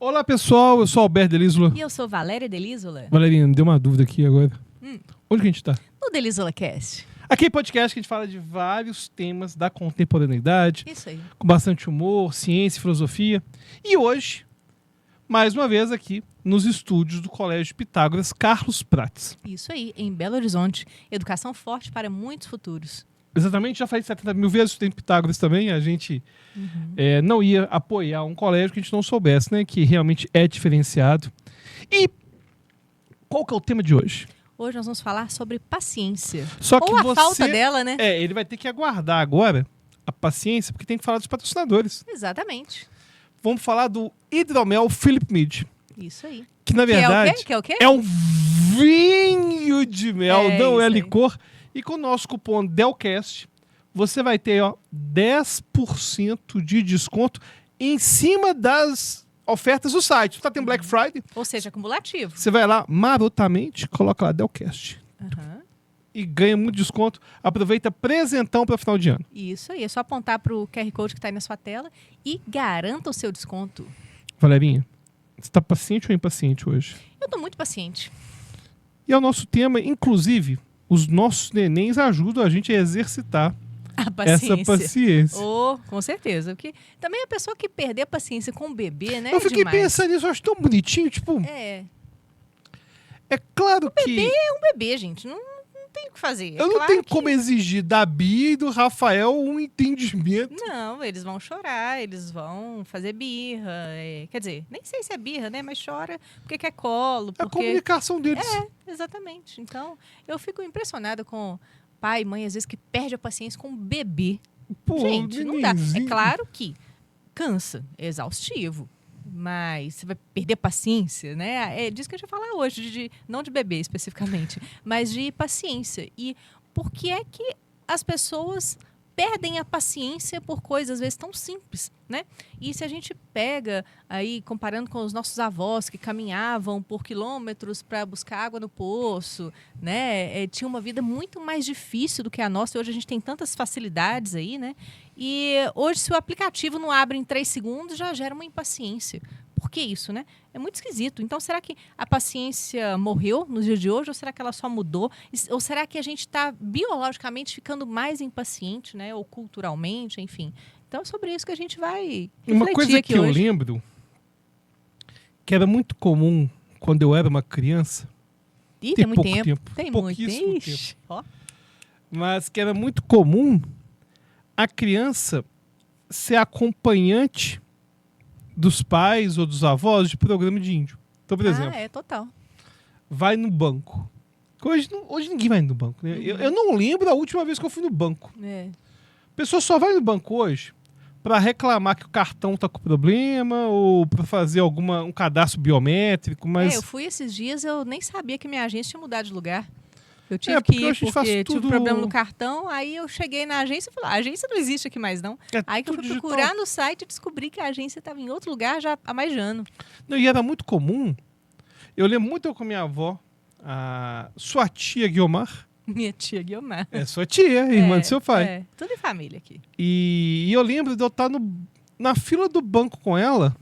Olá, pessoal. Eu sou Alberto Delísola. E eu sou Valéria Delísola. Valerinha, me deu uma dúvida aqui agora. Onde que a gente tá? No Delísola Cast. Aqui é podcast que a gente fala de vários temas da contemporaneidade, Isso aí. com bastante humor, ciência e filosofia. E hoje, mais uma vez aqui, nos estúdios do Colégio Pitágoras, Carlos Prates. Isso aí, em Belo Horizonte. Educação forte para muitos futuros. Exatamente, já falei 70 mil vezes, tem Pitágoras também. A gente não ia apoiar um colégio que a gente não soubesse, né? Que realmente é diferenciado. E qual que é o tema de hoje? Hoje nós vamos falar sobre paciência. Só que Ou a falta dela, né? Ele vai ter que aguardar agora a paciência, porque tem que falar dos patrocinadores. Exatamente. Vamos falar do Hidromel Philip Mead, Isso aí. que na verdade Que é o quê? é um vinho de mel, não isso é aí. licor. E com o nosso cupom DELCAST, você vai ter 10% de desconto em cima das ofertas do site. Tá, tem Black Friday, Ou seja, acumulativo. você vai lá marotamente, coloca lá DELCAST Aham. e ganha muito desconto. Aproveita presentão para final de ano. Isso aí. É só apontar para o QR Code que está aí na sua tela e garanta o seu desconto. Valerinha, você tá paciente ou impaciente hoje? Eu estou muito paciente. E é o nosso tema, inclusive, os nossos nenéns ajudam a gente a exercitar A paciência. essa paciência. Oh, com certeza. Porque também a pessoa que perder a paciência com o bebê, né? Eu fiquei demais. pensando nisso, eu acho tão bonitinho, tipo, É. é claro que É um bebê, gente. Não tem o que fazer. eu não tenho como exigir da Bia e do Rafael um entendimento. Não, eles vão chorar, eles vão fazer birra. Quer dizer, nem sei se é birra, né? Mas chora porque quer colo. A Porque... comunicação deles. Exatamente. Então, eu fico impressionada com pai e mãe, às vezes, que perde a paciência com o bebê. Pô, Gente, não dá. É nenenzinho. claro que cansa, é exaustivo. Mas você vai perder paciência, né? É disso que a gente vai falar hoje, não de bebê especificamente, mas de paciência. E por que é que as pessoas perdem a paciência por coisas, às vezes, tão simples, né? E se a gente pega aí, comparando com os nossos avós que caminhavam por quilômetros para buscar água no poço, né? Tinha uma vida muito mais difícil do que a nossa. Hoje a gente tem tantas facilidades aí, né? E hoje, se o aplicativo não abre em 3 segundos, já gera uma impaciência. Por que isso, né? É muito esquisito. Então, será que a paciência morreu nos dias de hoje? Ou será que ela só mudou? Ou será que a gente está biologicamente ficando mais impaciente, né? Ou culturalmente, enfim. Então, é sobre isso que a gente vai refletir Uma coisa aqui que eu hoje. lembro que era muito comum quando eu era uma criança, Ih, tem tem muito pouco tempo. tempo, Tem muito. pouquíssimo Ixi, ó. mas que era muito comum a criança ser acompanhante dos pais ou dos avós de programa de índio. Então, por exemplo, É total. vai no banco. Hoje ninguém vai no banco, né? Eu não lembro a última vez que eu fui no banco. É. A pessoa só vai no banco hoje para reclamar que o cartão tá com problema ou para fazer um cadastro biométrico, mas Eu fui esses dias, eu nem sabia que minha agência tinha mudado de lugar. Eu tive porque que ir hoje a gente faz porque tive tudo- um problema no cartão, aí eu cheguei na agência e falei, a agência não existe aqui mais não. é Aí que eu tudo fui digital. procurar no site e descobri que a agência estava em outro lugar já há mais de ano. Não, e era muito comum. Eu lembro muito eu com a minha avó, a sua tia Guiomar, Minha tia Guiomar. é sua tia, irmã do seu pai. É, tudo em família aqui. E eu lembro de eu estar na fila do banco com ela.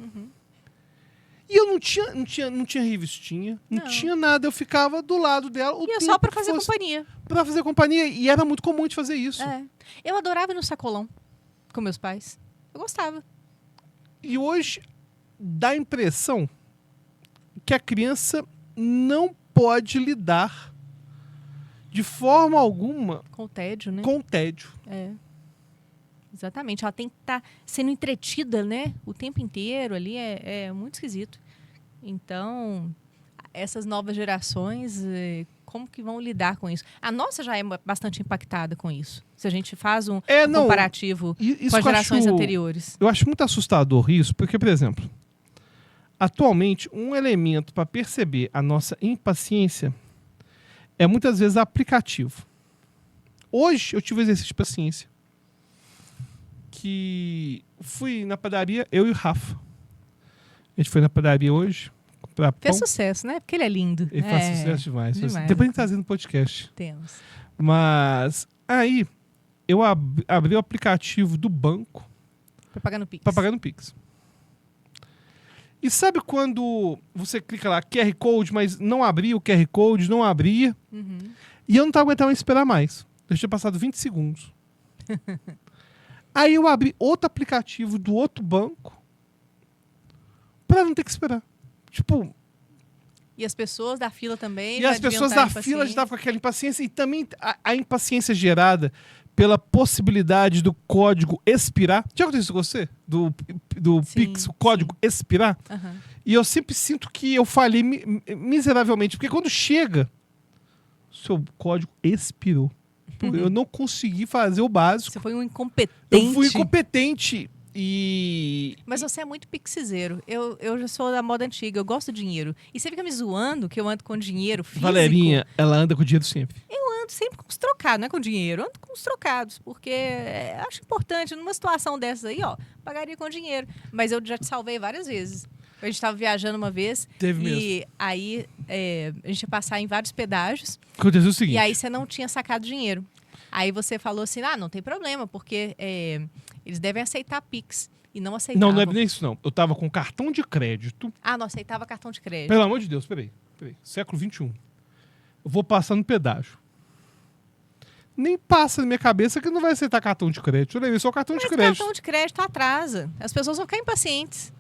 E eu não tinha revistinha, não Não. tinha nada. Eu ficava do lado dela. O E é tempo só pra que fazer fosse companhia. pra fazer companhia. E era muito comum de fazer isso. É. Eu adorava ir no sacolão com meus pais. Eu gostava. E hoje dá a impressão que a criança não pode lidar de forma alguma Com o tédio, né? com o tédio. É. Exatamente. Ela tem que estar sendo entretida, né? O tempo inteiro ali. É muito esquisito. Então, essas novas gerações, como que vão lidar com isso? A nossa já é bastante impactada com isso. Se a gente faz um Não, comparativo isso com as que eu gerações acho- anteriores. Eu acho muito assustador isso, porque, por exemplo, atualmente, um elemento para perceber a nossa impaciência é muitas vezes aplicativo. Hoje eu tive um exercício de paciência. Que fui na padaria, eu e o Rafa. A gente foi na padaria hoje comprar pão. Fez sucesso, né? Porque ele é lindo. Ele faz sucesso demais. demais. Depois a gente tá fazendo podcast. Temos. Mas aí eu abri o aplicativo do banco Pra pagar no Pix. para pagar no Pix. E sabe quando você clica lá, QR Code, mas não abria o QR Code, não abria? Uhum. E eu não tava aguentando esperar mais. Eu tinha passado 20 segundos. Aí eu abri outro aplicativo do outro banco pra não ter que esperar. Tipo, E as pessoas da fila também. e já as deviam pessoas estar da fila já impacientes. estavam com aquela impaciência. E também a impaciência gerada pela possibilidade do código expirar. Já aconteceu isso com você? Do Sim, Pix, o código expirar? Aham. E eu sempre sinto que eu falhei miseravelmente. Porque quando chega, seu código expirou. Pô, eu não consegui fazer o básico. Você foi um incompetente. Eu fui incompetente. E Mas você é muito pixizeiro. Eu já sou da moda antiga, eu gosto de dinheiro. E você fica me zoando que eu ando com dinheiro físico. Valerinha, ela anda com o dinheiro sempre. Eu ando sempre com os trocados, não é com dinheiro. Eu ando com os trocados, porque acho importante. Numa situação dessas aí, ó, pagaria com dinheiro. Mas eu já te salvei várias vezes. A gente estava viajando uma vez. Teve e mesmo. aí a gente ia passar em vários pedágios. Aconteceu o seguinte. E aí você não tinha sacado dinheiro. Aí você falou assim, não tem problema, porque eles devem aceitar Pix. E não aceitavam. Não é nem isso, não. Eu tava com cartão de crédito. Não aceitava cartão de crédito. Pelo amor de Deus, peraí. Século XXI. Eu vou passar no pedágio. Nem passa na minha cabeça que não vai aceitar cartão de crédito. Eu levei só cartão de Mas crédito. cartão de crédito atrasa. As pessoas vão ficar impacientes.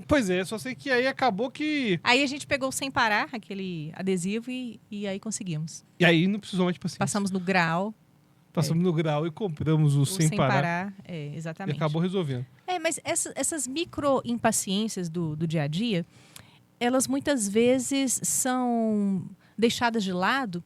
Pois é, só sei que aí acabou que... Aí a gente pegou o sem parar, aquele adesivo, e aí conseguimos. E aí não precisou mais de paciência. Passamos no grau, Passamos no grau e compramos o o sem parar. E exatamente. acabou resolvendo. Mas essas micro impaciências do dia a dia, elas muitas vezes são deixadas de lado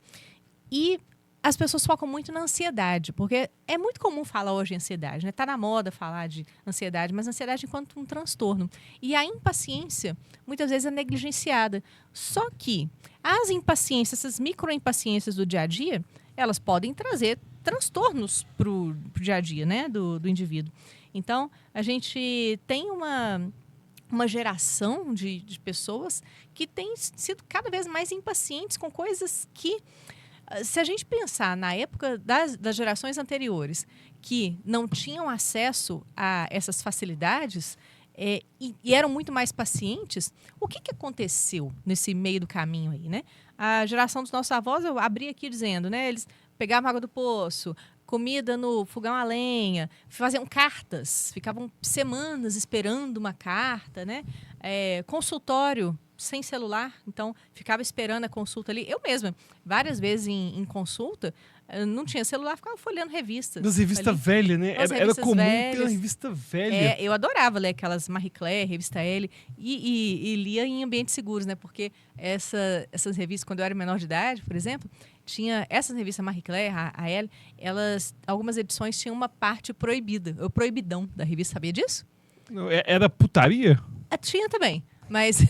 e as pessoas focam muito na ansiedade, porque é muito comum falar hoje em ansiedade, né? Tá na moda falar de ansiedade, mas ansiedade enquanto um transtorno. E a impaciência, muitas vezes, é negligenciada. Só que as impaciências, essas micro-impaciências do dia a dia, elas podem trazer transtornos pro dia a dia, né? Do indivíduo. Então, a gente tem uma geração de pessoas que tem sido cada vez mais impacientes com coisas que... Se a gente pensar na época das gerações anteriores que não tinham acesso a essas facilidades e eram muito mais pacientes, o que aconteceu nesse meio do caminho aí, né? A geração dos nossos avós, eu abri aqui dizendo, né? Eles pegavam água do poço, comida no fogão a lenha, faziam cartas, ficavam semanas esperando uma carta, né? Consultório sem celular, então ficava esperando a consulta ali. Eu mesma, várias vezes em consulta, não tinha celular, ficava folheando revistas. Das revistas velhas, né? Era comum ter uma revista velha. Eu adorava ler aquelas Marie Claire, Revista L, e lia em ambientes seguros, né? Porque essas revistas, quando eu era menor de idade, por exemplo, tinha essas revistas Marie Claire, a L, algumas edições tinham uma parte proibida, o proibidão da revista, sabia disso? Era putaria? Tinha também, mas...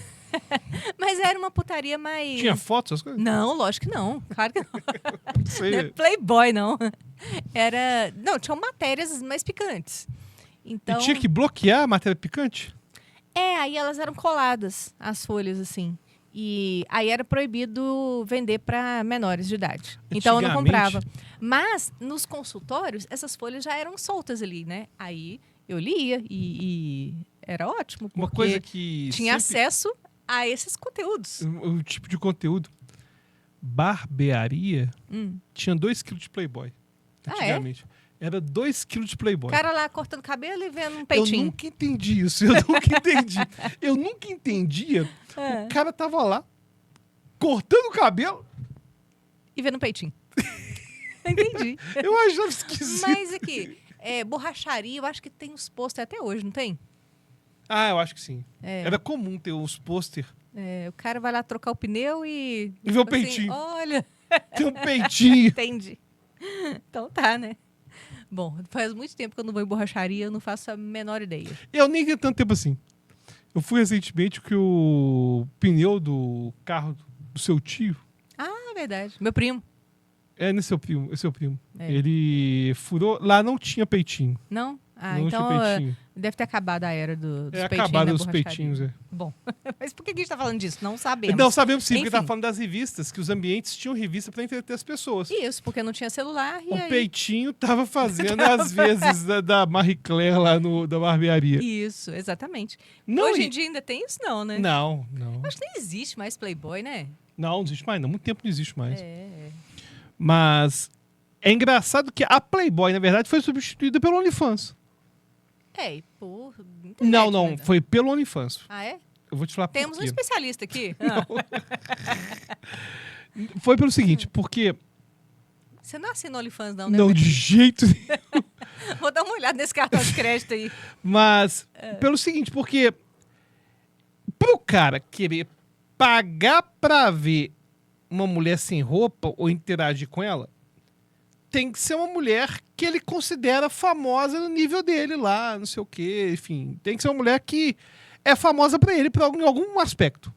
Mas era uma putaria mais... Tinha fotos, essas coisas? Não, lógico que não. Claro que não. Não sei. Não é Playboy, não. Não, tinham matérias mais picantes. Então... E tinha que bloquear a matéria picante? Aí elas eram coladas, as folhas, assim. E aí era proibido vender para menores de idade. Então eu não comprava. Mas nos consultórios, essas folhas já eram soltas ali, né? Aí eu lia e era ótimo. Uma coisa que tinha acesso a esses conteúdos. O tipo de conteúdo. Barbearia tinha 2 kg de Playboy. Antigamente. Era 2 kg de Playboy. O cara lá cortando cabelo e vendo um peitinho. Eu nunca entendi isso. Eu nunca entendia. O cara tava lá, cortando o cabelo. E vendo um peitinho. Entendi. Eu achava esquisito. Mas aqui, borracharia, eu acho que tem uns pôster até hoje, não tem? Eu acho que sim. Era comum ter os pôster. O cara vai lá trocar o pneu e vê o peitinho. Olha. Tem um peitinho. Entendi. Então tá, né? Bom, faz muito tempo que eu não vou em borracharia, eu não faço a menor ideia. Eu nem tenho tanto tempo assim. Eu fui recentemente que o pneu do carro do seu tio... Verdade. Meu primo. É seu primo. Ele furou... Lá não tinha peitinho. Não? Ah, Não então tinha peitinho. deve ter acabado a era dos peitinhos. Acabaram na os borracharia. peitinhos, é. Bom, mas por que a gente tá falando disso? Não sabemos. Não, sabemos sim, porque Enfim. tava falando das revistas, que os ambientes tinham revista pra entreter as pessoas. Isso, porque não tinha celular e O aí... peitinho tava fazendo as vezes da Marie Claire lá da barbearia. Isso, exatamente. Não, Hoje em dia ainda tem isso não, né? Não. Acho que nem existe mais Playboy, né? Não existe mais, não. Muito tempo não existe mais. É. Mas é engraçado que a Playboy, na verdade, foi substituída pelo OnlyFans. E por internet, Não, né? foi pelo OnlyFans. Ah, é? Eu vou te falar Temos por um quê. especialista aqui. Foi pelo seguinte, porque... Você não assina OnlyFans não, né? Não, de jeito nenhum. Vou dar uma olhada nesse cartão de crédito aí. Mas, pelo seguinte, porque pro cara querer pagar pra ver uma mulher sem roupa ou interagir com ela, tem que ser uma mulher que ele considera famosa no nível dele lá, não sei o quê, enfim. Tem que ser uma mulher que é famosa pra ele em algum aspecto.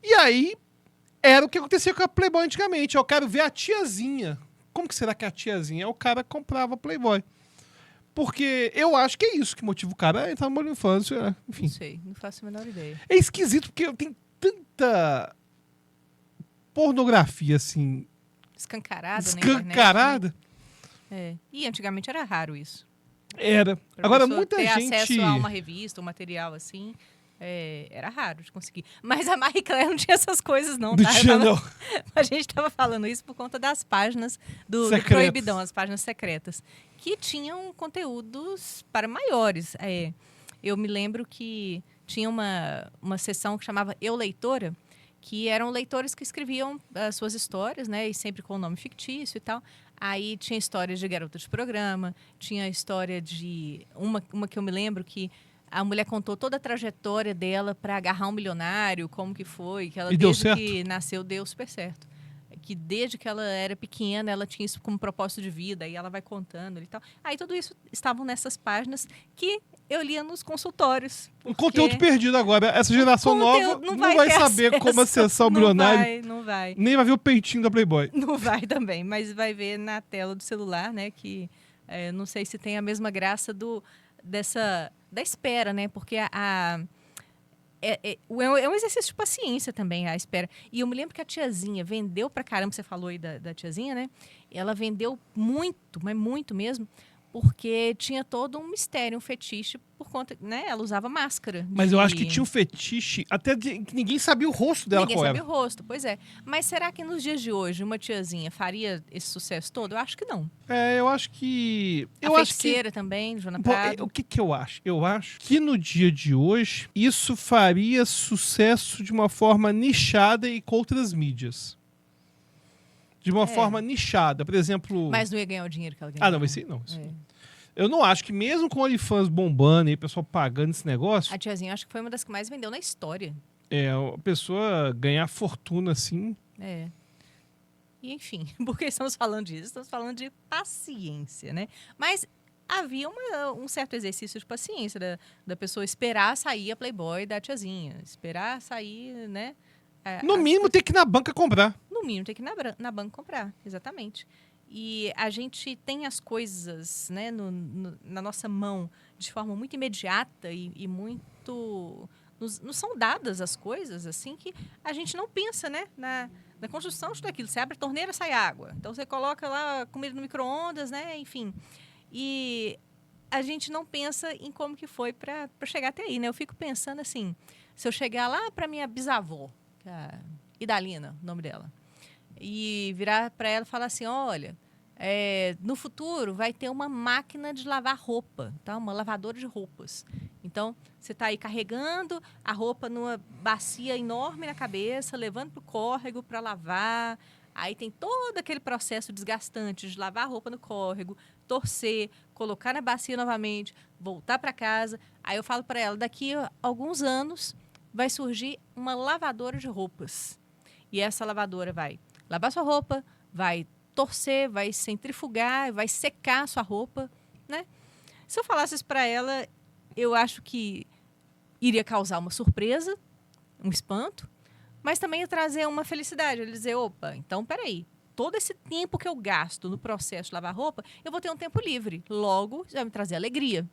E aí, era o que acontecia com a Playboy antigamente. Eu quero ver a tiazinha. Como que será que é a tiazinha? O cara comprava Playboy. Porque eu acho que é isso que motiva o cara a entrar no OnlyFans, enfim. Não sei, não faço a menor ideia. É esquisito porque tem tanta pornografia, assim, Escancarada, escancarada. né? E antigamente era raro isso. Era. Pra Agora, pessoa muita ter gente... acesso a uma revista, um material assim, era raro de conseguir. Mas a Marie Claire não tinha essas coisas, não, Não tá? tinha, não. A gente tava falando isso por conta das páginas do Secretas. Proibidão, as páginas secretas, que tinham conteúdos para maiores. Eu me lembro que tinha uma seção que chamava Eu Leitora, que eram leitores que escreviam as suas histórias, né? E sempre com o nome fictício e tal. Aí tinha histórias de garotas de programa, tinha história de... Uma que eu me lembro que a mulher contou toda a trajetória dela para agarrar um milionário, como que foi, que ela E deu desde certo? que nasceu deu super certo. Que desde que ela era pequena, ela tinha isso como propósito de vida, e ela vai contando e tal. Aí tudo isso estavam nessas páginas que eu lia nos consultórios. Um conteúdo perdido agora. Essa geração nova não vai ter saber acesso. como acessar o milionário. Não vai. Nem vai ver o peitinho da Playboy. Não vai também, mas vai ver na tela do celular, né? Que não sei se tem a mesma graça da espera, né? Porque é um exercício de paciência também, a espera. E eu me lembro que a tiazinha vendeu pra caramba, você falou aí da tiazinha, né? Ela vendeu muito, mas muito mesmo, porque tinha todo um mistério, um fetiche, por conta, né? Ela usava máscara. Mas eu acho que tinha um fetiche, até que ninguém sabia o rosto dela Ninguém qual sabia era. o rosto, pois é. Mas será que nos dias de hoje uma tiazinha faria esse sucesso todo? Eu acho que não. Eu acho que... A Eu acho que... feiticeira também, Joana Bom, Prado. o que eu acho? Eu acho que no dia de hoje, isso faria sucesso de uma forma nichada e com outras mídias. De uma forma nichada. Por exemplo... Mas não ia ganhar o dinheiro que ela ganhou. Ah, não, esse aí não. É. Eu não acho que mesmo com o OnlyFans bombando e o pessoal pagando esse negócio, A tiazinha acho que foi uma das que mais vendeu na história. a pessoa ganhar fortuna assim... E enfim, por que estamos falando disso? Estamos falando de paciência, né? Mas havia um certo exercício de paciência da pessoa esperar sair a Playboy da tiazinha. Esperar sair, né? No mínimo, tem que ir na banca comprar. No mínimo, tem que ir na banca comprar, exatamente. E a gente tem as coisas, né, na nossa mão de forma muito imediata e muito... Nos são dadas as coisas, assim, que a gente não pensa, né, na construção de tudo aquilo. Você abre a torneira, sai água. Então, você coloca lá a comida no micro-ondas, né, enfim. E a gente não pensa em como que foi para chegar até aí, né? Eu fico pensando assim, se eu chegar lá para minha bisavó, que é a Idalina, o nome dela, e virar para ela e falar assim, olha, no futuro vai ter uma máquina de lavar roupa, tá? Uma lavadora de roupas. Então, você está aí carregando a roupa numa bacia enorme na cabeça, levando para o córrego para lavar. Aí tem todo aquele processo desgastante de lavar a roupa no córrego, torcer, colocar na bacia novamente, voltar para casa. Aí eu falo para ela, daqui a alguns anos vai surgir uma lavadora de roupas. E essa lavadora vai lavar sua roupa, vai torcer, vai centrifugar, vai secar a sua roupa, né? Se eu falasse isso para ela, eu acho que iria causar uma surpresa, um espanto, mas também ia trazer uma felicidade. Ele dizer, opa, então peraí, todo esse tempo que eu gasto no processo de lavar roupa, eu vou ter um tempo livre. Logo, vai me trazer alegria,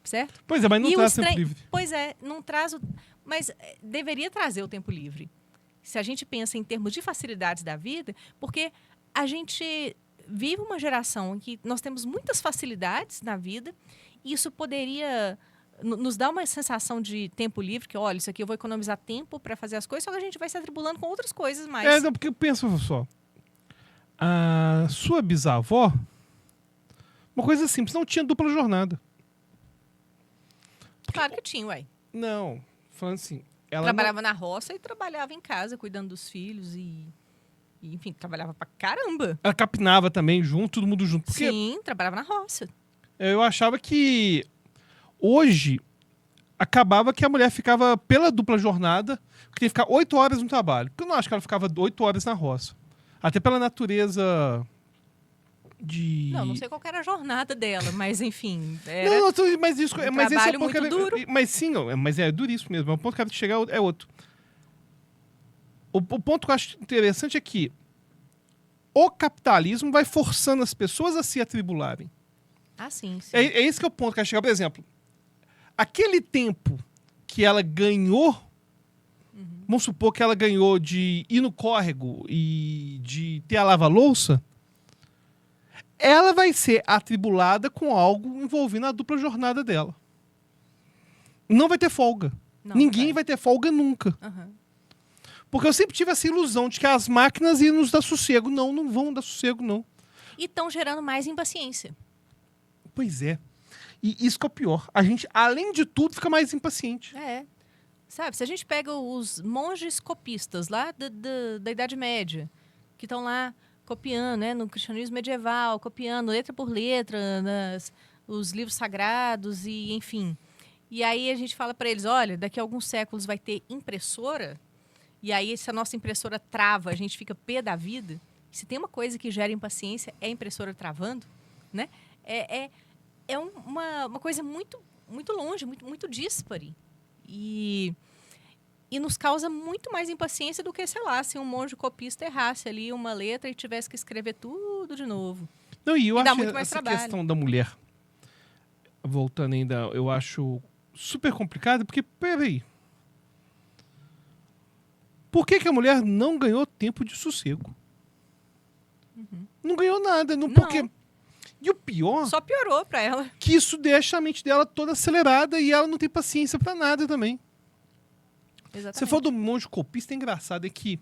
certo? Pois é, mas não E o traz tempo estranho- livre. Pois é, não traz mas deveria trazer o tempo livre. Se a gente pensa em termos de facilidades da vida, porque a gente vive uma geração em que nós temos muitas facilidades na vida, e isso poderia nos dar uma sensação de tempo livre, que olha, isso aqui eu vou economizar tempo para fazer as coisas, só que a gente vai se atribulando com outras coisas mais. Não, porque pensa só. A sua bisavó, uma coisa simples, não tinha dupla jornada. Claro que tinha, ué. Não, falando assim, ela Trabalhava na roça e trabalhava em casa, cuidando dos filhos e, enfim, trabalhava pra caramba. ela capinava também junto, todo mundo junto. Porque Sim, trabalhava na roça. eu achava que hoje acabava que a mulher ficava pela dupla jornada, que tem que ficar 8 horas no trabalho. Porque eu não acho que ela ficava 8 horas na roça. Até pela natureza de... Não sei qual que era a jornada dela, mas enfim, era Não, mas isso, um mas esse é trabalho o ponto muito duro. Mas sim, mas é duríssimo mesmo. O ponto que eu quero chegar é outro. O ponto que eu acho interessante é que o capitalismo vai forçando as pessoas a se atribularem. Ah, sim, sim. É esse que é o ponto que eu quero chegar. Por exemplo, aquele tempo que ela ganhou, vamos supor que ela ganhou de ir no córrego e de ter a lava-louça, ela vai ser atribulada com algo envolvendo a dupla jornada dela. Não vai ter folga. Não, Ninguém vai ter folga nunca. Aham. Porque eu sempre tive essa ilusão de que as máquinas iam nos dar sossego. Não, não vão dar sossego, não. E estão gerando mais impaciência. Pois é. E isso que é o pior. A gente, além de tudo, fica mais impaciente. É. Sabe, se a gente pega os monges copistas lá da Idade Média, que estão lá copiando, né, no cristianismo medieval, copiando letra por letra, os livros sagrados e enfim. E aí a gente fala para eles, olha, daqui a alguns séculos vai ter impressora, e aí se a nossa impressora trava, a gente fica pé da vida. Se tem uma coisa que gera impaciência, é a impressora travando, né? É uma coisa muito, muito longe, muito, muito díspare. E nos causa muito mais impaciência do que, sei lá, se um monge copista errasse ali uma letra e tivesse que escrever tudo de novo. Não, e eu dá acho muito mais essa trabalho. questão da mulher, voltando ainda, eu acho super complicado, porque, peraí. Por que a mulher não ganhou tempo de sossego? Não ganhou nada. Não, porque... E o pior... Só piorou para ela. que isso deixa a mente dela toda acelerada e ela não tem paciência pra nada também. Exatamente. Você falou do monge copista, é engraçado, é que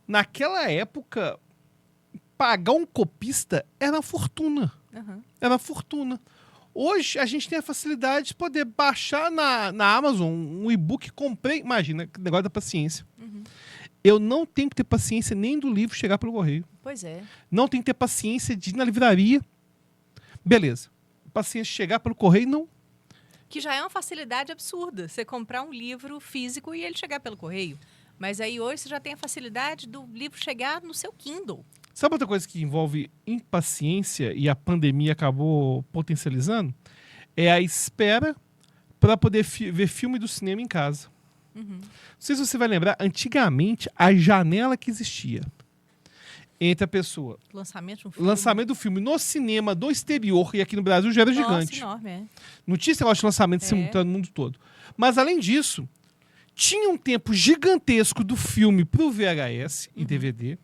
naquela época pagar um copista era uma fortuna. Uhum. Era uma fortuna. Hoje a gente tem a facilidade de poder baixar na Amazon um e-book que comprei. Imagina, que negócio da paciência. Uhum. Eu não tenho que ter paciência nem do livro chegar pelo correio. Pois é. Não tenho que ter paciência de ir na livraria. Beleza. Paciência de chegar pelo correio, não. Que já é uma facilidade absurda, você comprar um livro físico e ele chegar pelo correio. Mas aí hoje você já tem a facilidade do livro chegar no seu Kindle. Sabe outra coisa que envolve impaciência e a pandemia acabou potencializando? É a espera para poder ver filme do cinema em casa. Uhum. Não sei se você vai lembrar, antigamente a janela que existia entre a pessoa, Lançamento de um filme. lançamento do filme no cinema do exterior e aqui no Brasil já era Nossa, gigante. enorme, é. Não tinha esse negócio de lançamento simultâneo no mundo todo. Mas além disso, tinha um tempo gigantesco do filme pro VHS e DVD.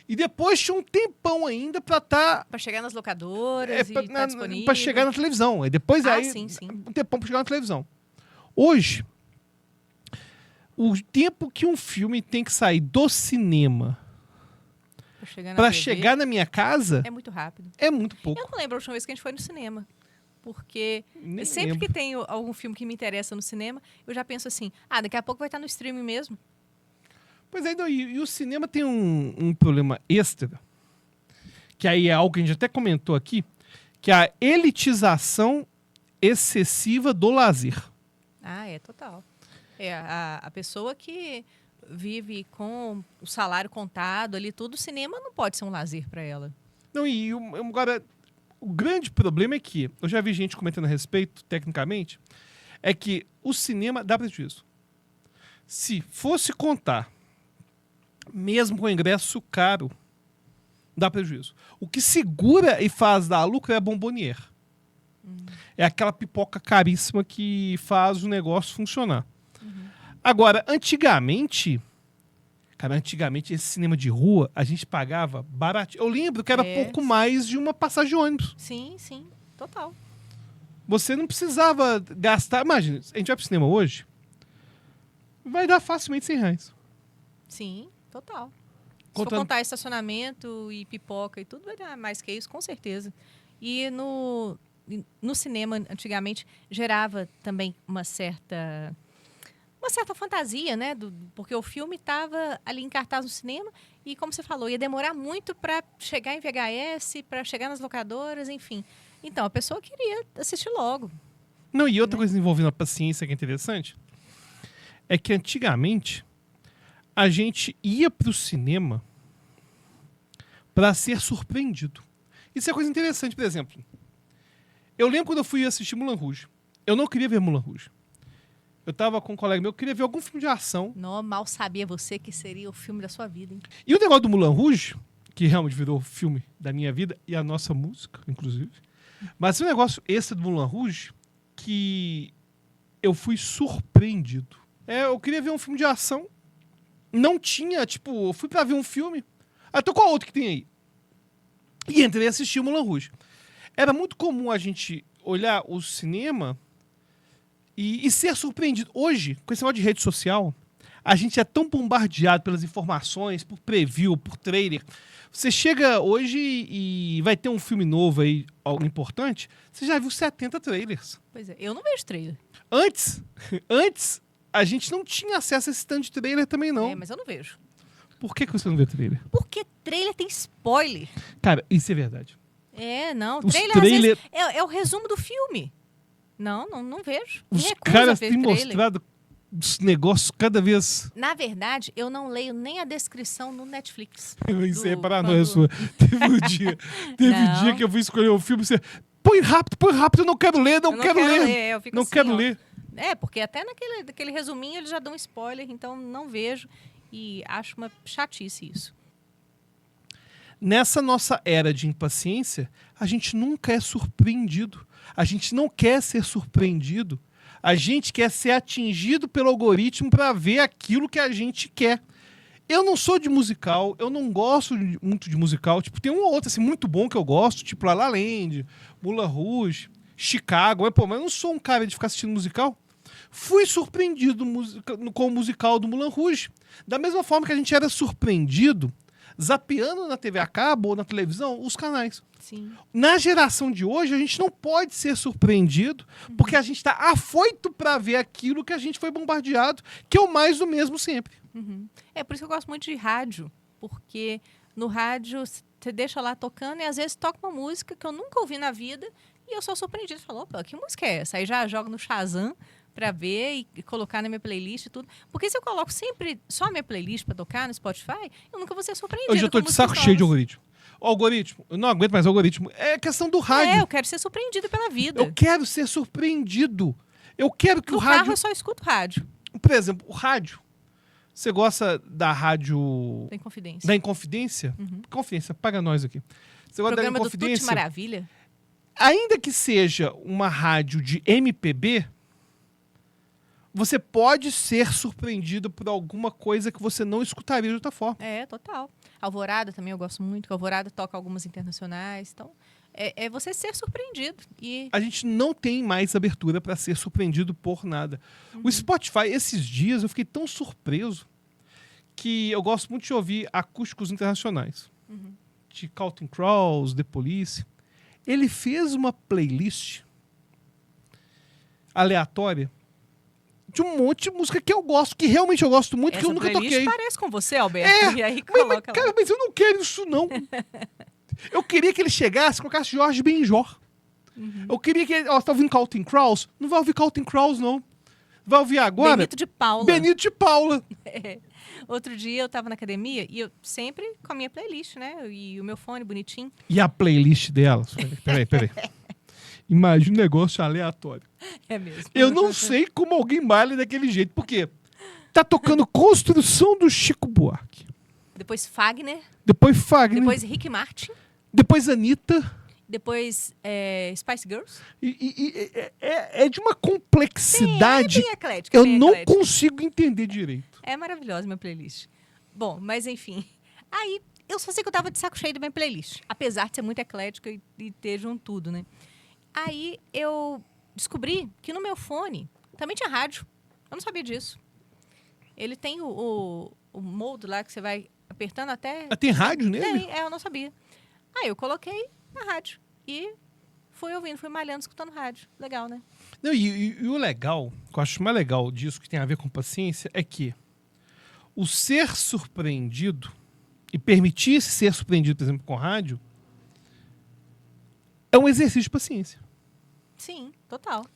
E depois tinha um tempão ainda pra estar... Para chegar nas locadoras e tá disponível. Pra chegar na televisão. Aí depois aí, sim, sim. um tempão pra chegar na televisão. Hoje, o tempo que um filme tem que sair do cinema pra chegar na minha casa é muito rápido. é muito pouco. Eu não lembro a última vez que a gente foi no cinema. Porque Nem sempre lembro. que tem algum filme que me interessa no cinema, eu já penso assim, daqui a pouco vai estar no streaming mesmo. Pois é, e o cinema tem um problema extra, que aí é algo que a gente até comentou aqui, que é a elitização excessiva do lazer. É total. É, a pessoa que vive com o salário contado ali, tudo, o cinema não pode ser um lazer para ela. Não, agora, o grande problema é que, eu já vi gente comentando a respeito, tecnicamente, é que o cinema dá prejuízo. Se fosse contar, mesmo com ingresso caro, dá prejuízo. O que segura e faz dar lucro é a Bombonier. É aquela pipoca caríssima que faz o negócio funcionar. Agora, antigamente esse cinema de rua, a gente pagava barato. Eu lembro que era pouco mais de uma passagem de ônibus. Sim, sim, total. Você não precisava gastar... Imagina, a gente vai pro cinema hoje, vai dar facilmente R$100. Sim, total. Se for contar estacionamento e pipoca e tudo, vai dar mais que isso, com certeza. E no cinema, antigamente, gerava também uma certa fantasia, né? Porque o filme estava ali em cartaz no cinema e, como você falou, ia demorar muito para chegar em VHS, para chegar nas locadoras, enfim. Então, a pessoa queria assistir logo. Não, e outra coisa envolvendo a paciência que é interessante é que antigamente a gente ia pro cinema para ser surpreendido. Isso é coisa interessante, por exemplo. Eu lembro quando eu fui assistir Moulin Rouge. Eu não queria ver Moulin Rouge. Eu tava com um colega meu, eu queria ver algum filme de ação. Não, mal sabia você que seria o filme da sua vida, hein? E o negócio do Moulin Rouge, que realmente virou o filme da minha vida, e a nossa música, inclusive. Mas o negócio esse do Moulin Rouge, que eu fui surpreendido. Eu queria ver um filme de ação. Não tinha, tipo, eu fui pra ver um filme. Então qual outro que tem aí? E entrei e assisti o Moulin Rouge. Era muito comum a gente olhar o cinema e ser surpreendido. Hoje, com esse negócio de rede social, a gente é tão bombardeado pelas informações, por preview, por trailer. Você chega hoje e vai ter um filme novo aí, algo importante, você já viu 70 trailers. Pois é, eu não vejo trailer. Antes, a gente não tinha acesso a esse tanto de trailer também, não. Mas eu não vejo. Por que você não vê trailer? Porque trailer tem spoiler. Cara, isso é verdade. Não. Os Trailer, às vezes, é o resumo do filme. Não vejo. Os caras têm mostrado os negócios cada vez... Na verdade, eu não leio nem a descrição no Netflix. Isso é paranoia sua. Teve um dia que eu fui escolher um filme, você... Põe rápido, eu não quero ler, não quero ler. Eu fico não assim, quero ler. Porque até naquele resuminho eles já dão spoiler, então não vejo. E acho uma chatice isso. Nessa nossa era de impaciência, a gente nunca é surpreendido. A gente não quer ser surpreendido. A gente quer ser atingido pelo algoritmo para ver aquilo que a gente quer. Eu não sou de musical, eu não gosto muito de musical. Tipo, tem um ou outro assim, muito bom que eu gosto, tipo La La Land, Moulin Rouge, Chicago. Mas eu não sou um cara de ficar assistindo musical. Fui surpreendido com o musical do Moulin Rouge. Da mesma forma que a gente era surpreendido zapeando na TV a cabo ou na televisão os canais. Sim. Na geração de hoje, a gente não pode ser surpreendido porque a gente está afoito para ver aquilo que a gente foi bombardeado, que é o mais do mesmo sempre. É por isso que eu gosto muito de rádio, porque no rádio você deixa lá tocando e às vezes toca uma música que eu nunca ouvi na vida e eu sou surpreendido. Falo, opa, que música é essa? Aí já jogo no Shazam para ver e colocar na minha playlist e tudo. Porque se eu coloco sempre só a minha playlist para tocar no Spotify, eu nunca vou ser surpreendido. Eu já tô de saco cheio de algoritmo. O algoritmo, eu não aguento mais o algoritmo. É questão do rádio. Eu quero ser surpreendido pela vida. Eu quero ser surpreendido. Eu quero que no o rádio... carro eu só escuto rádio. Por exemplo, o rádio. Você gosta da rádio... Da Inconfidência. Da Inconfidência? Confidência, paga nós aqui. Você gosta da Inconfidência? Do Tutti Maravilha? Ainda que seja uma rádio de MPB, você pode ser surpreendido por alguma coisa que você não escutaria de outra forma. Total. Alvorada também eu gosto muito, que Alvorada toca algumas internacionais. Então, é você ser surpreendido. E... A gente não tem mais abertura para ser surpreendido por nada. O Spotify, esses dias, eu fiquei tão surpreso que eu gosto muito de ouvir acústicos internacionais. De Counting Crows, The Police. Ele fez uma playlist aleatória de um monte de música que eu gosto, que realmente eu gosto muito, que eu nunca toquei. Parece com você, Alberto. E aí coloca cara, mas eu não quero isso, não. Eu queria que ele chegasse e colocasse Jorge Benjor. Eu queria que ele... Ó, você tá ouvindo Counting Crows? Não vai ouvir Counting Crows, não. Vai ouvir agora... Benito de Paula. Benito de Paula. Outro dia eu tava na academia e eu sempre com a minha playlist, né? E o meu fone bonitinho. E a playlist dela? Peraí. Imagina um negócio aleatório. É mesmo. Eu não sei como alguém malha daquele jeito. Por quê? Tá tocando Construção do Chico Buarque. Depois Fagner. Depois Fagner. Depois Rick Martin. Depois Anitta. Depois Spice Girls. É de uma complexidade. É bem eclética. Eu bem não eclética. consigo entender direito. É maravilhosa minha playlist. Bom, mas enfim. Aí, eu só sei que eu tava de saco cheio da minha playlist. Apesar de ser muito eclética e ter de um tudo, né? Aí, eu descobri que no meu fone também tinha rádio. Eu não sabia disso. Ele tem o modo lá que você vai apertando até... Ah, tem rádio nele? Tem, eu não sabia. Aí, eu coloquei na rádio. E fui ouvindo, fui malhando, escutando rádio. Legal, né? Não, e o legal, que eu acho mais legal disso, que tem a ver com paciência, é que o ser surpreendido e permitir-se ser surpreendido, por exemplo, com rádio, é um exercício de paciência. Sim, total.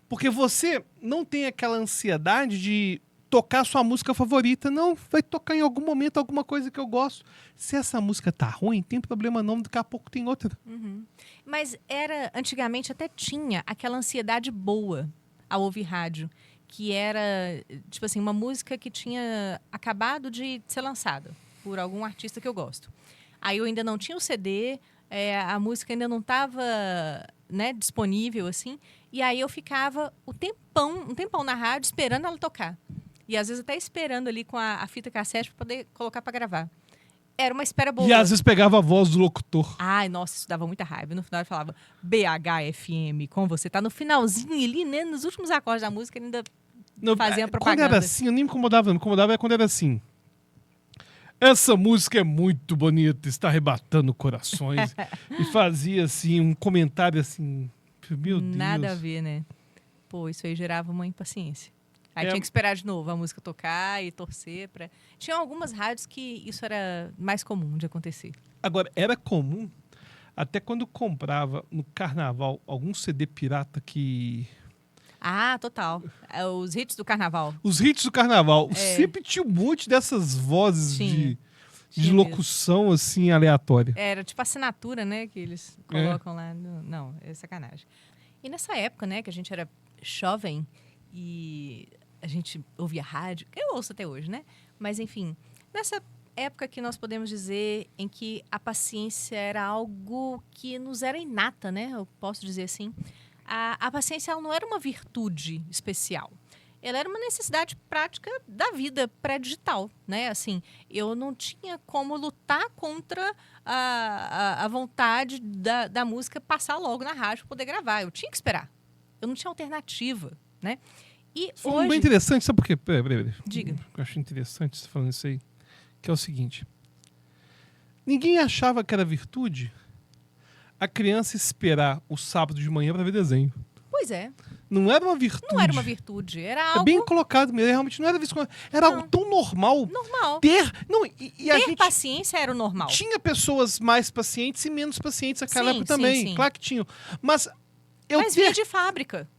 Porque você não tem aquela ansiedade de tocar sua música favorita. Não, vai tocar em algum momento alguma coisa que eu gosto. Se essa música tá ruim, tem problema não, daqui a pouco tem outra. Uhum. Mas antigamente até tinha aquela ansiedade boa ao ouvir rádio, que era, tipo assim, uma música que tinha acabado de ser lançada por algum artista que eu gosto. Aí eu ainda não tinha o CD, a música ainda não estava, né, disponível, assim, e aí eu ficava um tempão na rádio esperando ela tocar. E às vezes até esperando ali com a fita cassete para poder colocar para gravar. Era uma espera boa. E às vezes pegava a voz do locutor. Ai, nossa, isso dava muita raiva. No final ele falava BHFM, com você. Tá no finalzinho ali, né? Nos últimos acordes da música, ele ainda fazia propaganda. Quando era assim, eu nem me incomodava. Me incomodava quando era assim. Essa música é muito bonita, está arrebatando corações. E fazia assim, um comentário assim. Meu Deus. Nada a ver, né? Pô, isso aí gerava uma impaciência. Aí tinha que esperar de novo a música tocar e torcer pra... Tinha algumas rádios que isso era mais comum de acontecer. Agora, era comum, até quando comprava no carnaval algum CD pirata que... Ah, total. Os hits do carnaval. Os hits do carnaval. Sempre tinha um monte dessas vozes de locução, assim, aleatória. Era tipo assinatura, né? Que eles colocam lá. Não, é sacanagem. E nessa época, né? Que a gente era jovem e a gente ouvia rádio. Eu ouço até hoje, né? Mas, enfim, nessa época que nós podemos dizer em que a paciência era algo que nos era inata, né? Eu posso dizer assim. A paciência ela não era uma virtude especial. Ela era uma necessidade prática da vida pré-digital, né? Assim, eu não tinha como lutar contra a vontade da música passar logo na rádio para poder gravar. Eu tinha que esperar. Eu não tinha alternativa, né? E foi hoje... bem interessante, sabe por quê? Peraí. Diga. Eu acho interessante você falando isso aí. Que é o seguinte. Ninguém achava que era virtude a criança esperar o sábado de manhã para ver desenho. Pois é. Não era uma virtude. Não era uma virtude. Era algo... É bem colocado mesmo. Realmente não era visto como... Era algo tão normal. Normal. A gente paciência era o normal. Tinha pessoas mais pacientes e menos pacientes naquela época também. Sim. Claro que tinham. Mas vinha de fábrica.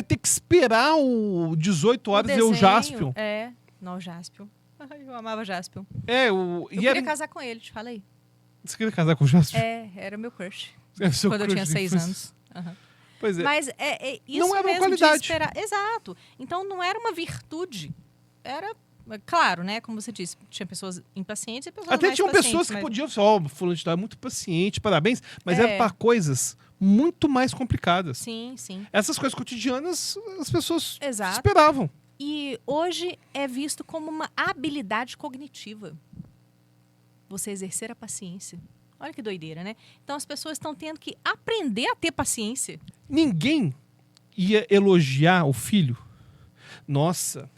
Ter que esperar o 18 horas e o Jaspion. Não, o Jaspion. Eu amava Jaspion. Eu queria casar com ele, te falei. Você queria casar com o Jaspion? Era meu crush. Seu quando crush eu tinha 6 anos. Uhum. Pois é. Mas isso não era mesmo uma qualidade. de esperar. Exato. Então não era uma virtude. Era, claro, né? Como você disse, tinha pessoas impacientes e pessoas Até mais tinham pessoas que mas... podiam falar, fulano de tal é muito paciente, parabéns, mas era para coisas muito mais complicadas. Sim. Essas coisas cotidianas, as pessoas Exato. esperavam. E hoje é visto como uma habilidade cognitiva. Você exercer a paciência. Olha que doideira, né? Então as pessoas estão tendo que aprender a ter paciência. Ninguém ia elogiar o filho. Nossa,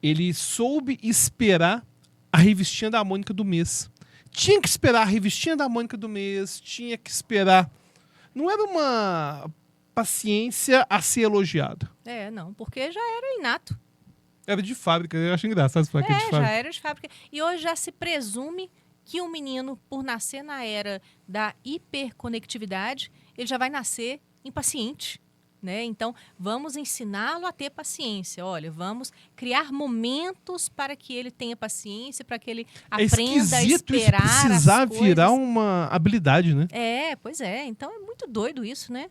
ele soube esperar a revistinha da Mônica do mês. Tinha que esperar a revistinha da Mônica do mês, tinha que esperar. Não era uma paciência a ser elogiada. Não, porque já era inato. Era de fábrica, eu acho engraçado falar que é de fábrica. Já era de fábrica. E hoje já se presume que o menino, por nascer na era da hiperconectividade, ele já vai nascer impaciente, né? Então, vamos ensiná-lo a ter paciência. Olha, vamos criar momentos para que ele tenha paciência, para que ele aprenda a esperar isso precisar as coisas. Virar uma habilidade, né? Pois é. Então, é muito doido isso, né?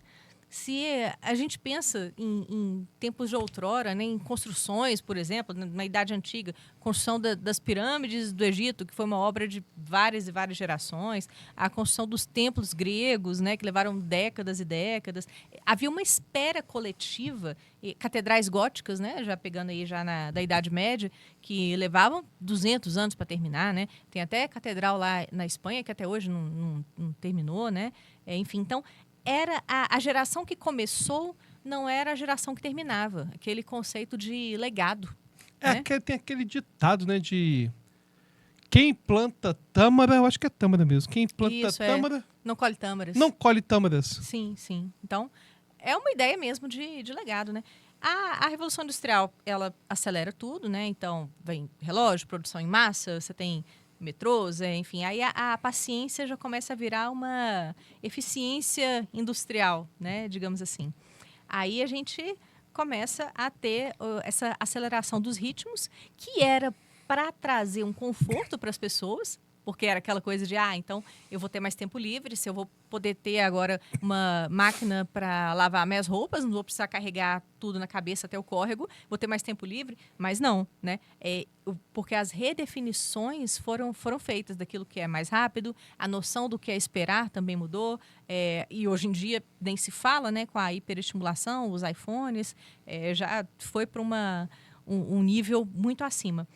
Se a gente pensa em tempos de outrora, né, em construções, por exemplo, na Idade Antiga, construção das pirâmides do Egito, que foi uma obra de várias e várias gerações, a construção dos templos gregos, né, que levaram décadas e décadas. Havia uma espera coletiva, e catedrais góticas, né, já pegando aí já da Idade Média, que levavam 200 anos para terminar, né? Tem até catedral lá na Espanha que até hoje não terminou, né? Enfim, então era a geração que começou, não era a geração que terminava. Aquele conceito de legado. Né? Tem aquele ditado, né, de quem planta tâmara, eu acho que é tâmara mesmo. Quem planta Isso, tâmara... Não colhe tâmaras. Não colhe tâmaras. Sim, sim. Então, é uma ideia mesmo de legado, né? A Revolução Industrial, ela acelera tudo, né? Então, vem relógio, produção em massa, você tem metrôs, enfim. Aí a paciência já começa a virar uma eficiência industrial, né? Digamos assim. Aí a gente começa a ter essa aceleração dos ritmos, que era para trazer um conforto para as pessoas, porque era aquela coisa de, então eu vou ter mais tempo livre, se eu vou poder ter agora uma máquina para lavar minhas roupas, não vou precisar carregar tudo na cabeça até o córrego, vou ter mais tempo livre, mas não, né? Porque as redefinições foram feitas daquilo que é mais rápido, a noção do que é esperar também mudou, e hoje em dia nem se fala, né, com a hiperestimulação, os iPhones, já foi para um nível muito acima.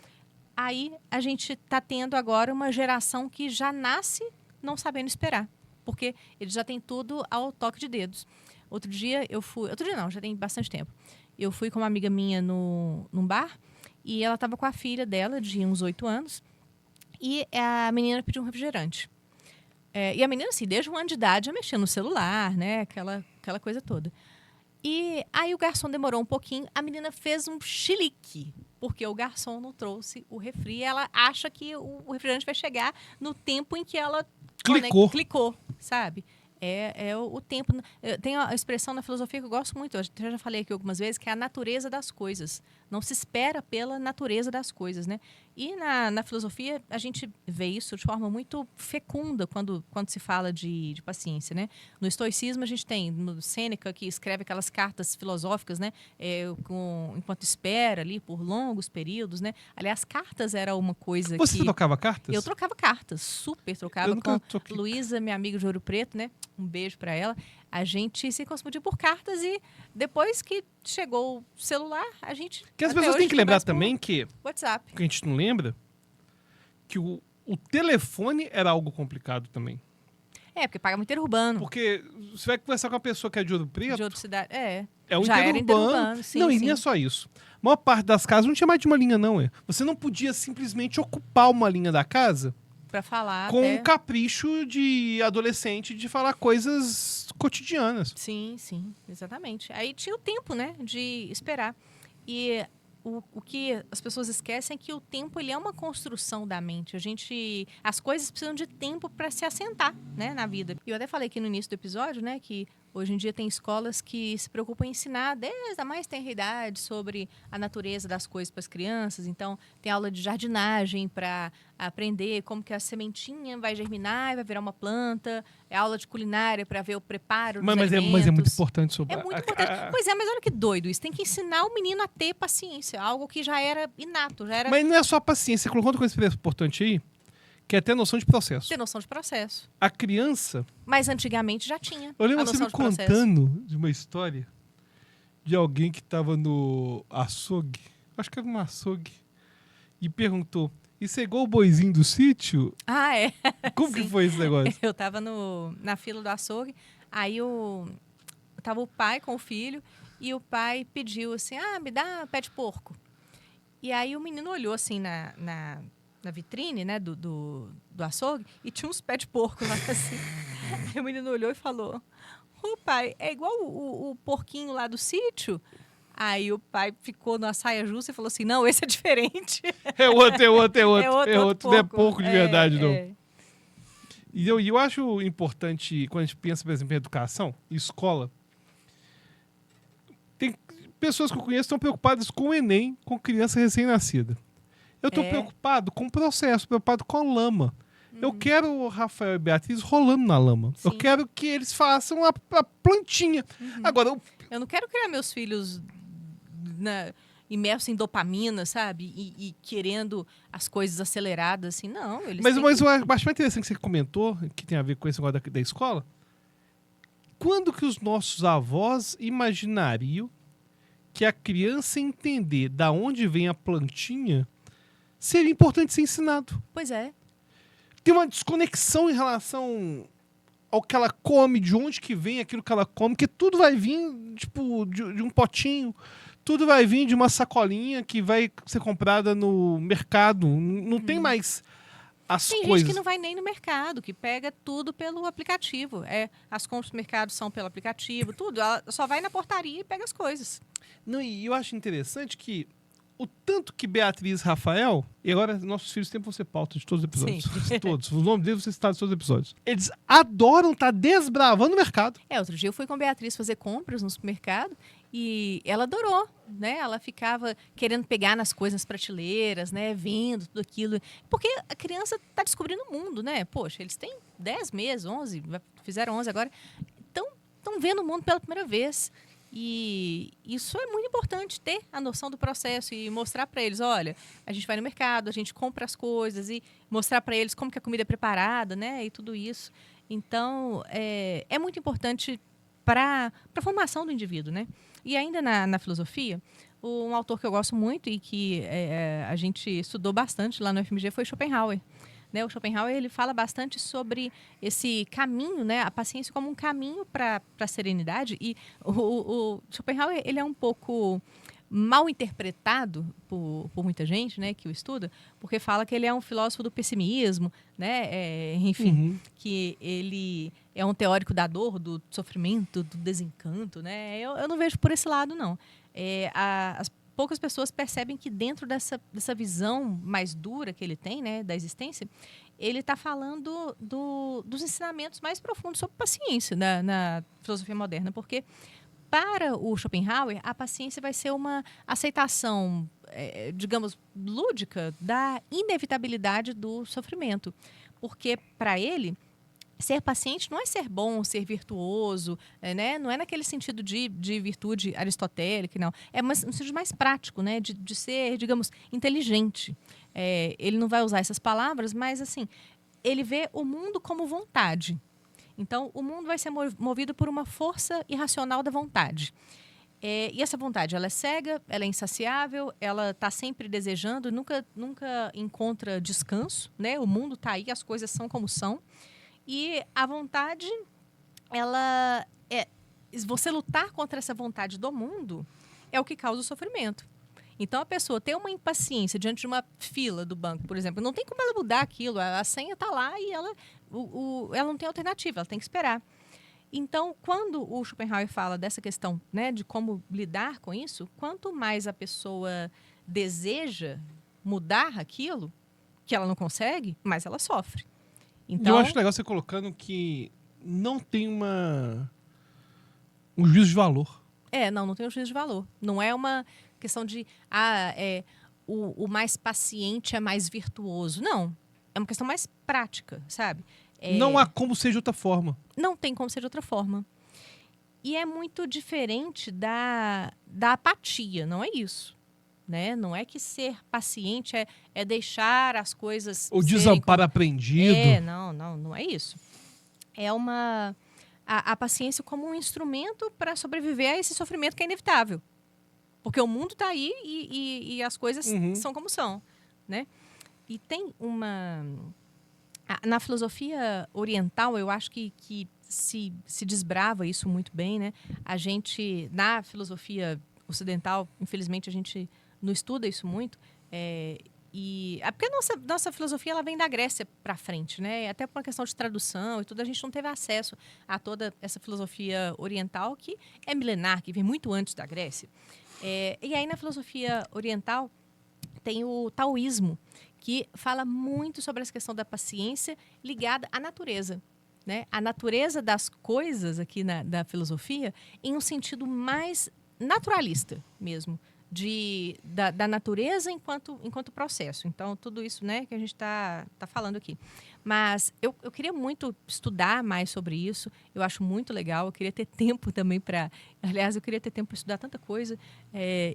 Aí a gente está tendo agora uma geração que já nasce não sabendo esperar, porque eles já têm tudo ao toque de dedos. Outro dia não, já tem bastante tempo. Eu fui com uma amiga minha num bar e ela estava com a filha dela, de uns 8 anos, e a menina pediu um refrigerante. E a menina, assim, desde 1 ano de idade, já mexia no celular, né? Aquela coisa toda. E aí o garçom demorou um pouquinho, a menina fez um chilique, porque o garçom não trouxe o refri, e ela acha que o refrigerante vai chegar no tempo em que ela clicou, sabe? O tempo. Tem a expressão na filosofia que eu gosto muito, eu já falei aqui algumas vezes, que é a natureza das coisas. Não se espera pela natureza das coisas, né? E na filosofia a gente vê isso de forma muito fecunda quando se fala de paciência, né? No estoicismo a gente tem no Sêneca, que escreve aquelas cartas filosóficas, né? Enquanto espera ali por longos períodos, né? Aliás, cartas era uma coisa Você trocava cartas? Eu trocava cartas, super trocava com Luísa, minha amiga de Ouro Preto, né? Um beijo para ela. A gente se correspondia por cartas e depois que chegou o celular, a gente... Que as pessoas têm que lembrar também que... WhatsApp. Que a gente não lembra, que o telefone era algo complicado também. Porque paga muito interurbano. Porque você vai conversar com uma pessoa que é de Ouro Preto... De outra cidade, É o já interurbano. Sim, não, sim. E nem é só isso. A maior parte das casas não tinha mais de uma linha, não. Você não podia simplesmente ocupar uma linha da casa... Pra falar com um capricho de adolescente de falar coisas cotidianas. Sim, exatamente. Aí tinha o tempo, né, de esperar. E o que as pessoas esquecem é que o tempo ele é uma construção da mente. As coisas precisam de tempo para se assentar, né, na vida. E eu até falei aqui no início do episódio, né, que hoje em dia tem escolas que se preocupam em ensinar desde a mais tenra idade sobre a natureza das coisas para as crianças. Então, tem aula de jardinagem para aprender como que a sementinha vai germinar e vai virar uma planta. É aula de culinária para ver o preparo dos alimentos. Mas é muito importante sobre... É muito importante. Pois é, mas olha que doido isso. Tem que ensinar o menino a ter paciência. Algo que já era inato. Mas não é só paciência. Você colocou outra coisa importante aí, que é ter noção de processo. Ter noção de processo. A criança... Mas antigamente já tinha. Eu lembro você me contando de uma história de alguém que estava no açougue, acho que era um açougue, e perguntou, isso é igual o boizinho do sítio? É. Como que foi esse negócio? Eu estava na fila do açougue, aí tava o pai com o filho, e o pai pediu assim, me dá pé de porco. E aí o menino olhou assim na vitrine, né, do açougue, e tinha uns pés de porco lá, assim. Aí o menino olhou e falou, pai, é igual o porquinho lá do sítio? Aí o pai ficou na saia justa e falou assim, não, esse é diferente. É outro. Porco. Não é porco de verdade, não. E eu acho importante, quando a gente pensa, por exemplo, em educação, em escola, tem pessoas que eu conheço que estão preocupadas com o Enem, com criança recém-nascida. Eu estou preocupado com o processo, preocupado com a lama. Eu quero o Rafael e Beatriz rolando na lama. Sim. Eu quero que eles façam a plantinha. Agora, Eu não quero criar meus filhos imersos em dopamina, sabe? E querendo as coisas aceleradas, assim. Não, eles mas têm eu que... acho mais interessante que você comentou, que tem a ver com esse negócio da escola. Quando que os nossos avós imaginariam que a criança entender da onde vem a plantinha seria importante ser ensinado? Pois é. Tem uma desconexão em relação ao que ela come, de onde que vem aquilo que ela come, que tudo vai vir, tipo, de um potinho, tudo vai vir de uma sacolinha que vai ser comprada no mercado. Não tem mais as Tem coisas. gente que não vai nem no mercado, que pega tudo pelo aplicativo. As compras do mercado são pelo aplicativo, tudo. Ela só vai na portaria e pega as coisas. Não, e eu acho interessante que o tanto que Beatriz e Rafael, e agora nossos filhos sempre vão ser pauta de todos os episódios. Sim. Todos. Os nomes deles vão ser citados em todos os episódios. Eles adoram estar desbravando o mercado. Outro dia eu fui com a Beatriz fazer compras no supermercado e ela adorou, né? Ela ficava querendo pegar nas coisas, nas prateleiras, né? Vendo tudo aquilo. Porque a criança está descobrindo o mundo, né? Poxa, eles têm 10 meses, 11, fizeram 11 agora. Estão vendo o mundo pela primeira vez. E isso é muito importante, ter a noção do processo e mostrar para eles, olha, a gente vai no mercado, a gente compra as coisas e mostrar para eles como que a comida é preparada, né, e tudo isso. Então, é muito importante para a formação do indivíduo, né? E ainda na filosofia, um autor que eu gosto muito e que a gente estudou bastante lá no FMG foi Schopenhauer. Né, o Schopenhauer ele fala bastante sobre esse caminho, né, a paciência como um caminho para a serenidade. E o Schopenhauer ele é um pouco mal interpretado por muita gente, né, que o estuda, porque fala que ele é um filósofo do pessimismo, né, enfim, que ele é um teórico da dor, do sofrimento, do desencanto. Né? Eu não vejo por esse lado, não. As poucas pessoas percebem que dentro dessa visão mais dura que ele tem, né, da existência, ele está falando dos ensinamentos mais profundos sobre paciência na filosofia moderna, porque para o Schopenhauer, a paciência vai ser uma aceitação, digamos, lúdica da inevitabilidade do sofrimento, porque para ele ser paciente não é ser bom, ser virtuoso, né? Não é naquele sentido de virtude aristotélica, não. É um sentido mais prático, né? De ser, digamos, inteligente. Ele não vai usar essas palavras, mas, assim, ele vê o mundo como vontade. Então, o mundo vai ser movido por uma força irracional da vontade. E essa vontade, ela é cega, ela é insaciável, ela está sempre desejando, nunca encontra descanso, né? O mundo está aí, as coisas são como são. E a vontade, você lutar contra essa vontade do mundo é o que causa o sofrimento. Então, a pessoa ter uma impaciência diante de uma fila do banco, por exemplo, não tem como ela mudar aquilo. A senha está lá e ela não tem alternativa, ela tem que esperar. Então, quando o Schopenhauer fala dessa questão, né, de como lidar com isso, quanto mais a pessoa deseja mudar aquilo, que ela não consegue, mais ela sofre. Então, eu acho legal você colocando que não tem um juízo de valor. Não tem um juízo de valor. Não é uma questão de o mais paciente é mais virtuoso. Não. É uma questão mais prática, sabe? Não há como ser de outra forma. Não tem como ser de outra forma. E é muito diferente da apatia, não é isso. Né? Não é que ser paciente é deixar as coisas... O desamparo aprendido. Não é isso. É a paciência como um instrumento para sobreviver a esse sofrimento que é inevitável. Porque o mundo está aí e as coisas são como são. Né? E tem na filosofia oriental, eu acho que se desbrava isso muito bem. Né? A gente, na filosofia ocidental, infelizmente, a gente não estuda isso muito, porque a nossa filosofia ela vem da Grécia para frente, né? Até por uma questão de tradução e tudo, a gente não teve acesso a toda essa filosofia oriental que é milenar, que vem muito antes da Grécia. E aí, na filosofia oriental, tem o taoísmo, que fala muito sobre essa questão da paciência ligada à natureza. Né? A natureza das coisas aqui da filosofia em um sentido mais naturalista mesmo, da natureza enquanto processo. Então, tudo isso, né, que a gente está falando aqui. Mas eu queria muito estudar mais sobre isso. Eu acho muito legal. Eu queria ter tempo também para... Aliás, eu queria ter tempo para estudar tanta coisa.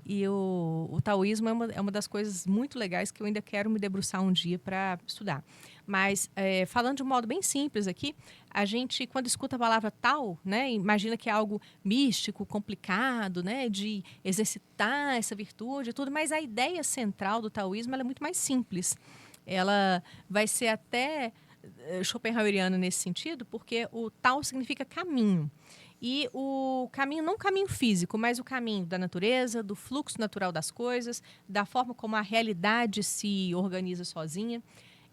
E o taoísmo é uma das coisas muito legais que eu ainda quero me debruçar um dia para estudar. Mas, falando de um modo bem simples aqui, a gente, quando escuta a palavra Tao, né, imagina que é algo místico, complicado, né, de exercitar essa virtude e tudo, mas a ideia central do taoísmo ela é muito mais simples. Ela vai ser até schopenhaueriana nesse sentido, porque o Tao significa caminho. E o caminho, não o caminho físico, mas o caminho da natureza, do fluxo natural das coisas, da forma como a realidade se organiza sozinha.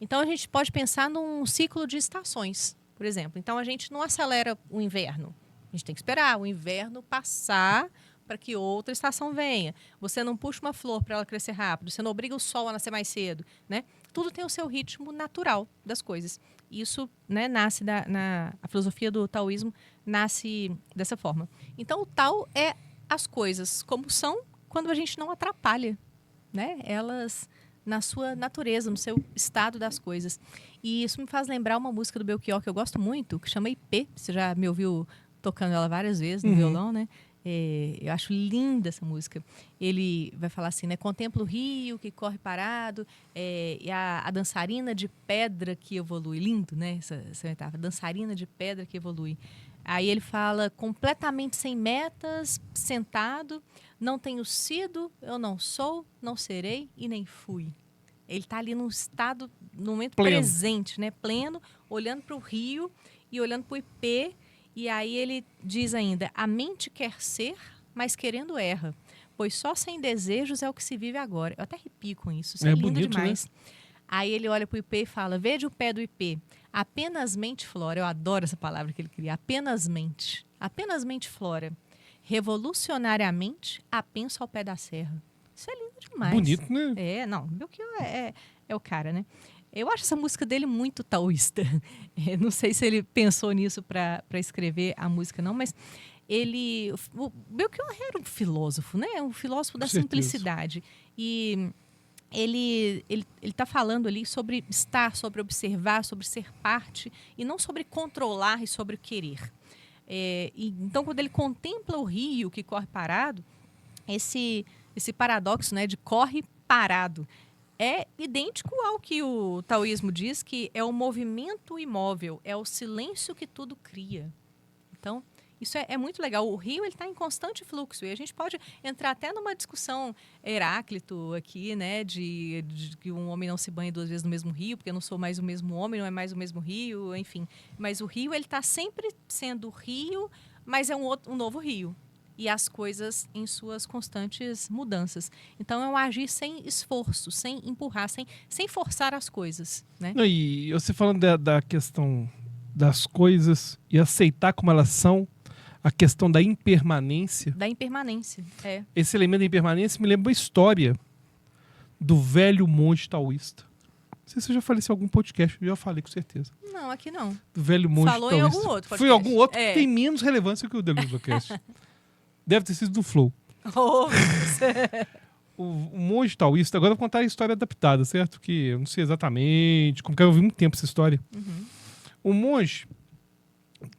Então, a gente pode pensar num ciclo de estações, por exemplo. Então, a gente não acelera o inverno. A gente tem que esperar o inverno passar para que outra estação venha. Você não puxa uma flor para ela crescer rápido. Você não obriga o sol a nascer mais cedo, né? Tudo tem o seu ritmo natural das coisas. Isso, né, nasce a filosofia do taoísmo nasce dessa forma. Então, o Tao é as coisas como são quando a gente não atrapalha, né? Elas na sua natureza, no seu estado das coisas. E isso me faz lembrar uma música do Belchior que eu gosto muito, que chama IP. Você já me ouviu tocando ela várias vezes no violão, né? Eu acho linda essa música. Ele vai falar assim, né? Contempla o rio que corre parado, e a dançarina de pedra que evolui. Lindo, né? Essa metáfora. Dançarina de pedra que evolui. Aí ele fala, completamente sem metas, sentado, não tenho sido, eu não sou, não serei e nem fui. Ele está ali num estado, no momento presente, né? Pleno, olhando para o rio e olhando para o IP. E aí ele diz ainda, a mente quer ser, mas querendo erra. Pois só sem desejos é o que se vive agora. Eu até arrepio com isso, isso é lindo bonito, demais. Né? Aí ele olha para o IP e fala, veja o pé do IP. Apenas mente flora. Eu adoro essa palavra que ele cria. Apenas mente flora. Revolucionariamente, apenso ao pé da serra. Isso é lindo demais. Bonito, né? Não, Belchior é o cara, né? Eu acho essa música dele muito taoísta. Não sei se ele pensou nisso para escrever a música, não, mas o Belchior era um filósofo, né? Um filósofo da simplicidade. E ele está falando ali sobre estar, sobre observar, sobre ser parte, e não sobre controlar e sobre querer. Então, quando ele contempla o rio que corre parado, esse paradoxo, né, de corre parado, é idêntico ao que o taoísmo diz, que é o movimento imóvel, é o silêncio que tudo cria. Então, isso é muito legal. O rio está em constante fluxo. E a gente pode entrar até numa discussão Heráclito aqui, né? De que um homem não se banha 2 vezes no mesmo rio, porque eu não sou mais o mesmo homem, não é mais o mesmo rio, enfim. Mas o rio está sempre sendo rio, mas é um novo rio. E as coisas em suas constantes mudanças. Então, é um agir sem esforço, sem empurrar, sem forçar as coisas, né? E você falando da questão das coisas e aceitar como elas são, a questão da impermanência. Da impermanência, Esse elemento da impermanência me lembra uma história do velho monge taoísta. Não sei se eu já falei isso em algum podcast, eu já falei com certeza. Não, aqui não. Do velho monge Falou taoísta. em algum outro podcast. Foi em algum outro que tem menos relevância que o Deluzocast. Deve ter sido do Flow. Oh, o monge taoísta, agora eu vou contar a história adaptada, certo? Que eu não sei exatamente, como que eu ouvi muito tempo essa história. O monge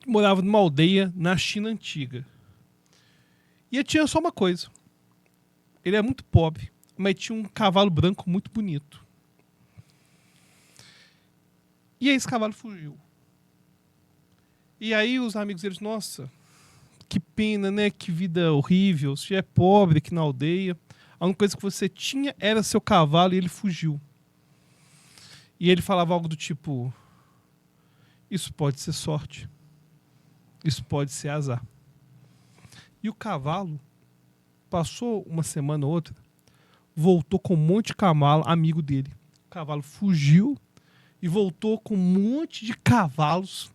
morava numa aldeia na China antiga. E ele tinha só uma coisa. Ele era muito pobre, mas tinha um cavalo branco muito bonito. E aí esse cavalo fugiu. E aí os amigos deles, nossa, que pena, né? Que vida horrível. Você é pobre aqui na aldeia. A única coisa que você tinha era seu cavalo e ele fugiu. E ele falava algo do tipo, isso pode ser sorte. Isso pode ser azar. E o cavalo passou uma semana ou outra, voltou com um monte de cavalo, amigo dele. O cavalo fugiu e voltou com um monte de cavalos.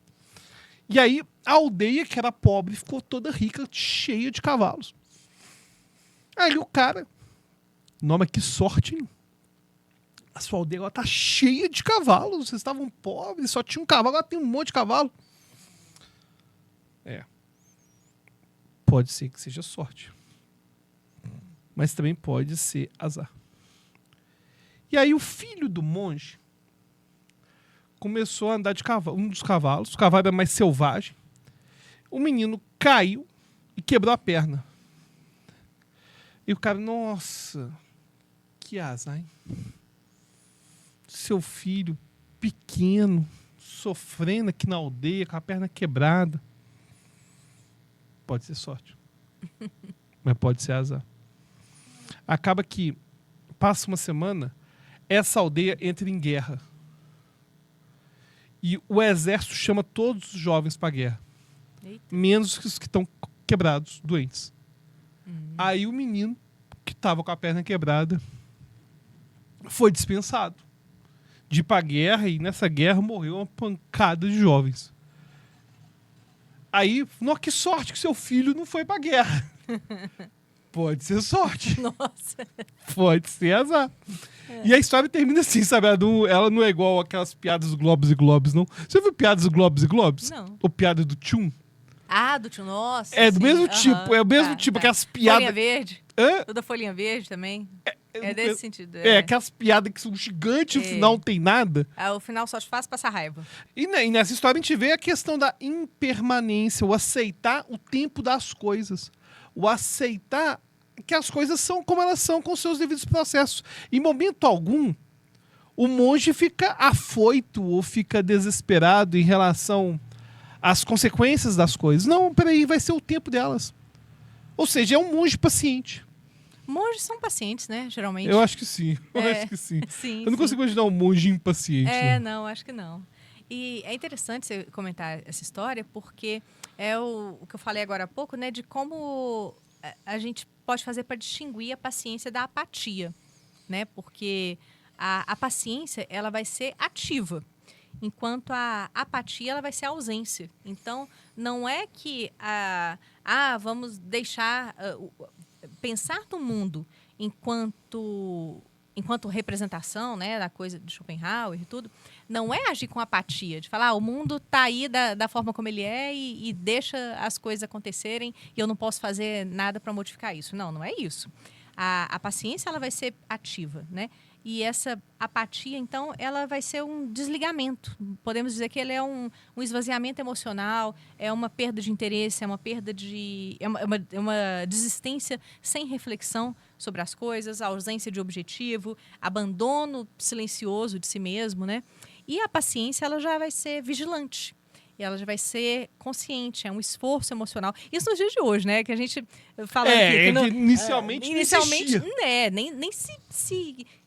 E aí a aldeia, que era pobre, ficou toda rica, cheia de cavalos. Aí o cara, nome, que sorte, hein? A sua aldeia agora tá cheia de cavalos. Vocês estavam pobres, só tinha um cavalo, agora tem um monte de cavalo. Pode ser que seja sorte. Mas também pode ser azar. E aí o filho do monge começou a andar de cavalo, um dos cavalos, o cavalo era mais selvagem. O menino caiu e quebrou a perna. E o cara, nossa, que azar, hein? Seu filho pequeno, sofrendo aqui na aldeia, com a perna quebrada. Pode ser sorte. Mas pode ser azar. Acaba que, passa uma semana, essa aldeia entra em guerra. E o exército chama todos os jovens para a guerra. Eita. Menos os que estão quebrados, doentes. Aí o menino, que estava com a perna quebrada, foi dispensado de ir para a guerra, e nessa guerra morreu uma pancada de jovens. Aí, nossa, que sorte que seu filho não foi para a guerra. Pode ser sorte. Nossa. Pode ser azar. E a história termina assim, sabe? Ela não é igual aquelas piadas do Globos e Globos, não. Você viu piadas do Globos e Globos? Não. Ou piada do Tchum? Ah, do tio, nossa. É do sim, mesmo aham, tipo, é o mesmo tipo, aquelas piadas... Folhinha verde. Hã? O da folhinha verde também. É desse sentido. É, aquelas piadas que são gigantes e no final não tem nada. O final só te faz passar raiva. E nessa história a gente vê a questão da impermanência, o aceitar o tempo das coisas. O aceitar que as coisas são como elas são, com seus devidos processos. Em momento algum, o monge fica afoito ou fica desesperado em relação às consequências das coisas. Não, peraí, vai ser o tempo delas. Ou seja, é um monge paciente. Monges são pacientes, né? Geralmente. Eu acho que sim. Eu acho que sim. Sim, Eu não sim. consigo imaginar um monge impaciente. Não, acho que não. E é interessante você comentar essa história, porque é o que eu falei agora há pouco, né? De como a gente pode fazer para distinguir a paciência da apatia, né? Porque a paciência, ela vai ser ativa, enquanto a apatia, ela vai ser a ausência. Então, não é que vamos deixar... pensar no mundo enquanto representação, né, da coisa de Schopenhauer e tudo, não é agir com apatia, de falar, o mundo está aí da forma como ele é e deixa as coisas acontecerem e eu não posso fazer nada para modificar isso. Não é isso. A paciência, ela vai ser ativa, né? E essa apatia, então, ela vai ser um desligamento. Podemos dizer que ele é um esvaziamento emocional, é uma perda de interesse, é uma perda de... É uma desistência sem reflexão sobre as coisas, a ausência de objetivo, abandono silencioso de si mesmo, né? E a paciência, ela já vai ser vigilante. E ela já vai ser consciente, é um esforço emocional. Isso nos dias de hoje, né? Que a gente fala aqui. Que inicialmente né? Nem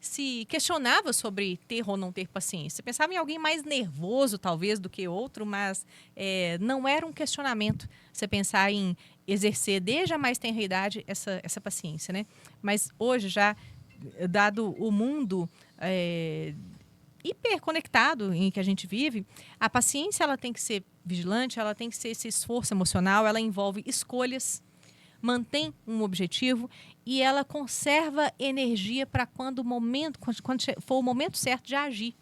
se questionava sobre ter ou não ter paciência. Você pensava em alguém mais nervoso, talvez, do que outro, mas não era um questionamento você pensar em exercer desde a mais tenra idade essa paciência, né? Mas hoje, já dado o mundo... hiperconectado em que a gente vive, a paciência, ela tem que ser vigilante, ela tem que ser esse esforço emocional, ela envolve escolhas, mantém um objetivo e ela conserva energia para quando for o momento certo de agir.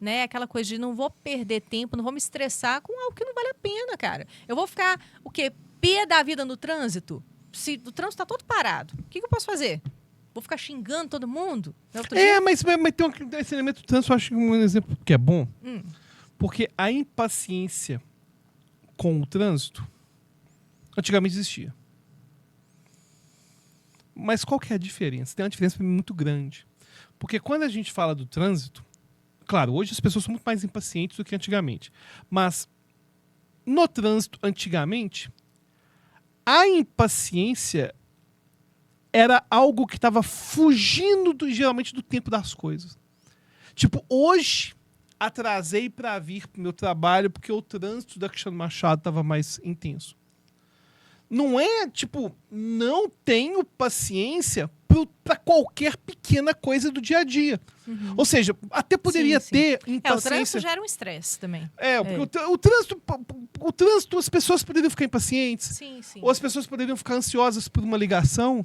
Né? Aquela coisa de não vou perder tempo, não vou me estressar com algo que não vale a pena, cara. Eu vou ficar, o quê? Pé da vida no trânsito? Se o trânsito está todo parado, o que eu posso fazer? Vou ficar xingando todo mundo? Mas tem esse elemento do trânsito, eu acho um exemplo que é bom. Porque a impaciência com o trânsito antigamente existia. Mas qual que é a diferença? Tem uma diferença muito grande. Porque quando a gente fala do trânsito, claro, hoje as pessoas são muito mais impacientes do que antigamente. Mas no trânsito, antigamente, a impaciência era algo que estava fugindo, geralmente, do tempo das coisas. Tipo, hoje, atrasei para vir para o meu trabalho porque o trânsito da Cristiano Machado estava mais intenso. Não é, tipo, não tenho paciência para qualquer pequena coisa do dia a dia. Ou seja, até poderia ter impaciência. O trânsito gera um estresse também. Porque o trânsito, as pessoas poderiam ficar impacientes. Sim. Ou as pessoas poderiam ficar ansiosas por uma ligação.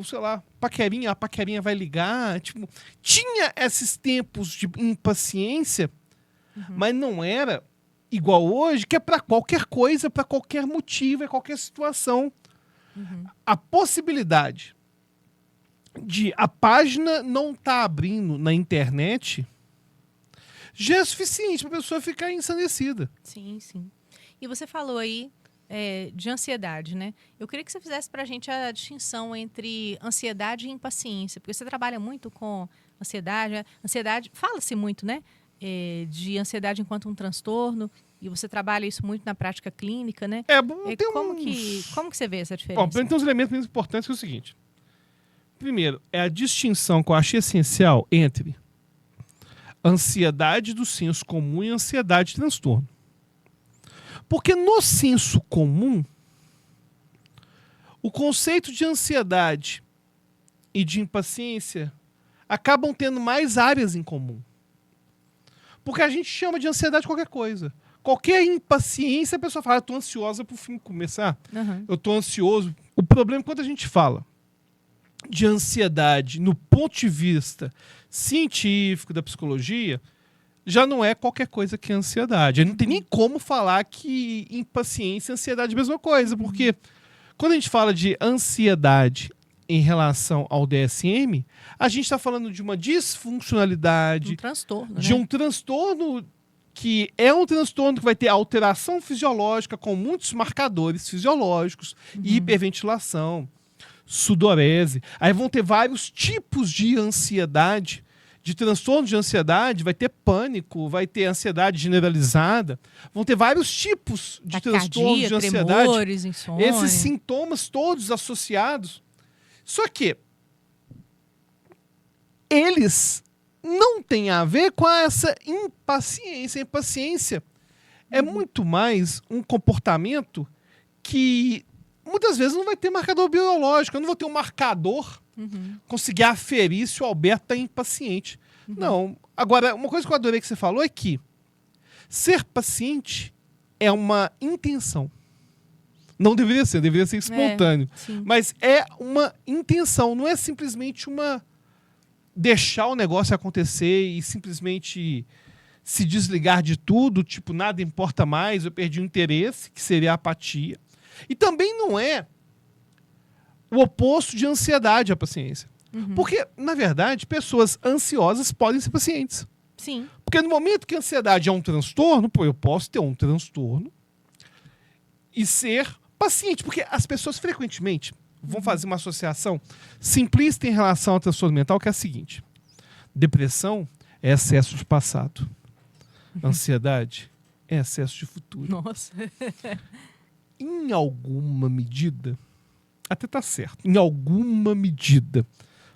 Sei lá, a paquerinha vai ligar. Tipo, tinha esses tempos de impaciência, mas não era igual hoje, que é para qualquer coisa, para qualquer motivo, é qualquer situação. A possibilidade de a página não estar abrindo na internet já é suficiente para a pessoa ficar ensandecida. Sim, sim. E você falou aí de ansiedade, né? Eu queria que você fizesse para a gente a distinção entre ansiedade e impaciência, porque você trabalha muito com ansiedade. Né? Ansiedade, fala-se muito, né? De ansiedade enquanto um transtorno, e você trabalha isso muito na prática clínica, né? Tem Como que você vê essa Bom, diferença? tem uns elementos muito importantes que é o seguinte. Primeiro, é a distinção que eu achei essencial entre ansiedade do senso comum e ansiedade de transtorno. Porque no senso comum, o conceito de ansiedade e de impaciência acabam tendo mais áreas em comum. Porque a gente chama de ansiedade qualquer coisa. Qualquer impaciência, a pessoa fala, eu estou ansiosa para o filme começar. Uhum. Eu estou ansioso. O problema é quando a gente fala de ansiedade no ponto de vista científico da psicologia, já não é qualquer coisa que ansiedade. Não tem nem como falar que impaciência e ansiedade é a mesma coisa, porque quando a gente fala de ansiedade em relação ao DSM, a gente está falando de uma disfuncionalidade, Um transtorno, de né? um transtorno que é um transtorno que vai ter alteração fisiológica com muitos marcadores fisiológicos, hiperventilação, sudorese. Aí vão ter vários tipos de ansiedade, de transtorno de ansiedade, vai ter pânico, vai ter ansiedade generalizada, vão ter vários tipos de transtorno de ansiedade. Tremores, insônia. Esses sintomas todos associados. Só que eles não têm a ver com essa impaciência. A impaciência é muito mais um comportamento que muitas vezes não vai ter marcador biológico. Eu não vou ter um marcador conseguir aferir se o Alberto está impaciente. Não. Agora, uma coisa que eu adorei que você falou é que ser paciente é uma intenção. Não deveria ser espontâneo. Mas é uma intenção, não é simplesmente uma deixar o negócio acontecer e simplesmente se desligar de tudo, tipo, nada importa mais, eu perdi o interesse, que seria a apatia. E também não é o oposto de ansiedade à paciência. Porque, na verdade, pessoas ansiosas podem ser pacientes. Sim. Porque no momento que a ansiedade é um transtorno, eu posso ter um transtorno e ser paciente. Porque as pessoas frequentemente vão fazer uma associação simplista em relação ao transtorno mental, que é a seguinte: depressão é excesso de passado. Ansiedade é excesso de futuro. Nossa. Em alguma medida, até tá certo, em alguma medida,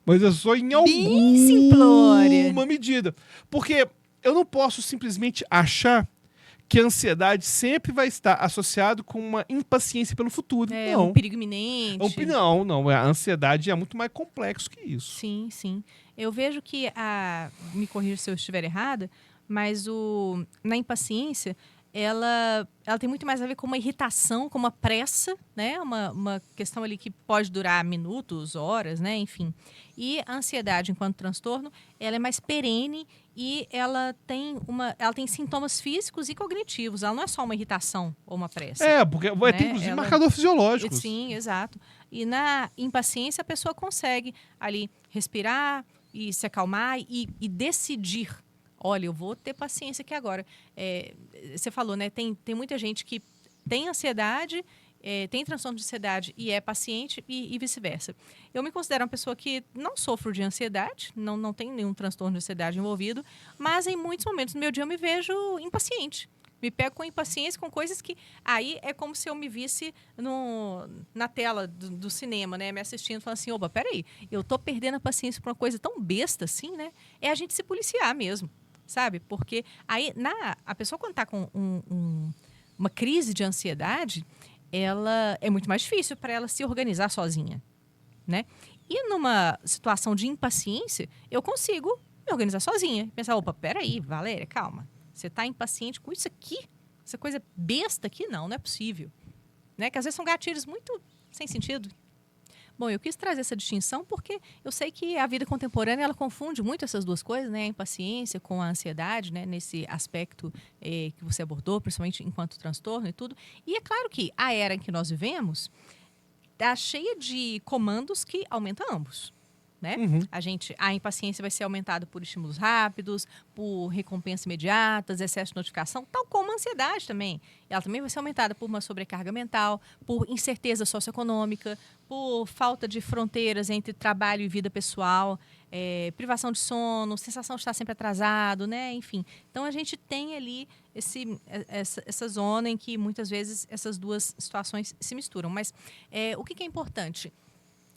mas é só em alguma medida. Porque eu não posso simplesmente achar que a ansiedade sempre vai estar associado com uma impaciência pelo futuro. Não. Um perigo iminente. Não. A ansiedade é muito mais complexo que isso. Sim, sim. Eu vejo que, me corrija se eu estiver errada, mas na impaciência, ela tem muito mais a ver com uma irritação, com uma pressa, né? Uma questão ali que pode durar minutos, horas, né? Enfim. E a ansiedade, enquanto transtorno, ela é mais perene e ela tem sintomas físicos e cognitivos. Ela não é só uma irritação ou uma pressa. Porque vai ter, inclusive, marcador fisiológico. Sim, exato. E na impaciência, a pessoa consegue ali respirar e se acalmar e decidir. Olha, eu vou ter paciência aqui agora. Você falou, né? Tem muita gente que tem ansiedade, tem transtorno de ansiedade e é paciente e vice-versa. Eu me considero uma pessoa que não sofro de ansiedade, não tenho nenhum transtorno de ansiedade envolvido, mas em muitos momentos do meu dia eu me vejo impaciente. Me pego com impaciência com coisas que... Aí é como se eu me visse na tela do cinema, né? Me assistindo, falando assim, opa, peraí, eu tô perdendo a paciência por uma coisa tão besta assim, né? É a gente se policiar mesmo, sabe? Porque aí, a pessoa quando tá com uma crise de ansiedade, ela é muito mais difícil para ela se organizar sozinha, né? E numa situação de impaciência, eu consigo me organizar sozinha. Pensar, opa, peraí, Valéria, calma. Você está impaciente com isso aqui? Essa coisa besta aqui? Não é possível. Né? Que às vezes são gatilhos muito sem sentido. Bom, eu quis trazer essa distinção porque eu sei que a vida contemporânea ela confunde muito essas duas coisas, né? A impaciência com a ansiedade, né? Nesse aspecto que você abordou, principalmente enquanto transtorno e tudo. E é claro que a era em que nós vivemos está cheia de comandos que aumentam ambos. né? Uhum. A impaciência vai ser aumentada por estímulos rápidos, por recompensas imediatas, excesso de notificação, tal como a ansiedade também. Ela também vai ser aumentada por uma sobrecarga mental, por incerteza socioeconômica, por falta de fronteiras entre trabalho e vida pessoal, privação de sono, sensação de estar sempre atrasado, né? Enfim. Então a gente tem ali essa zona em que muitas vezes essas duas situações se misturam. Mas o que é importante?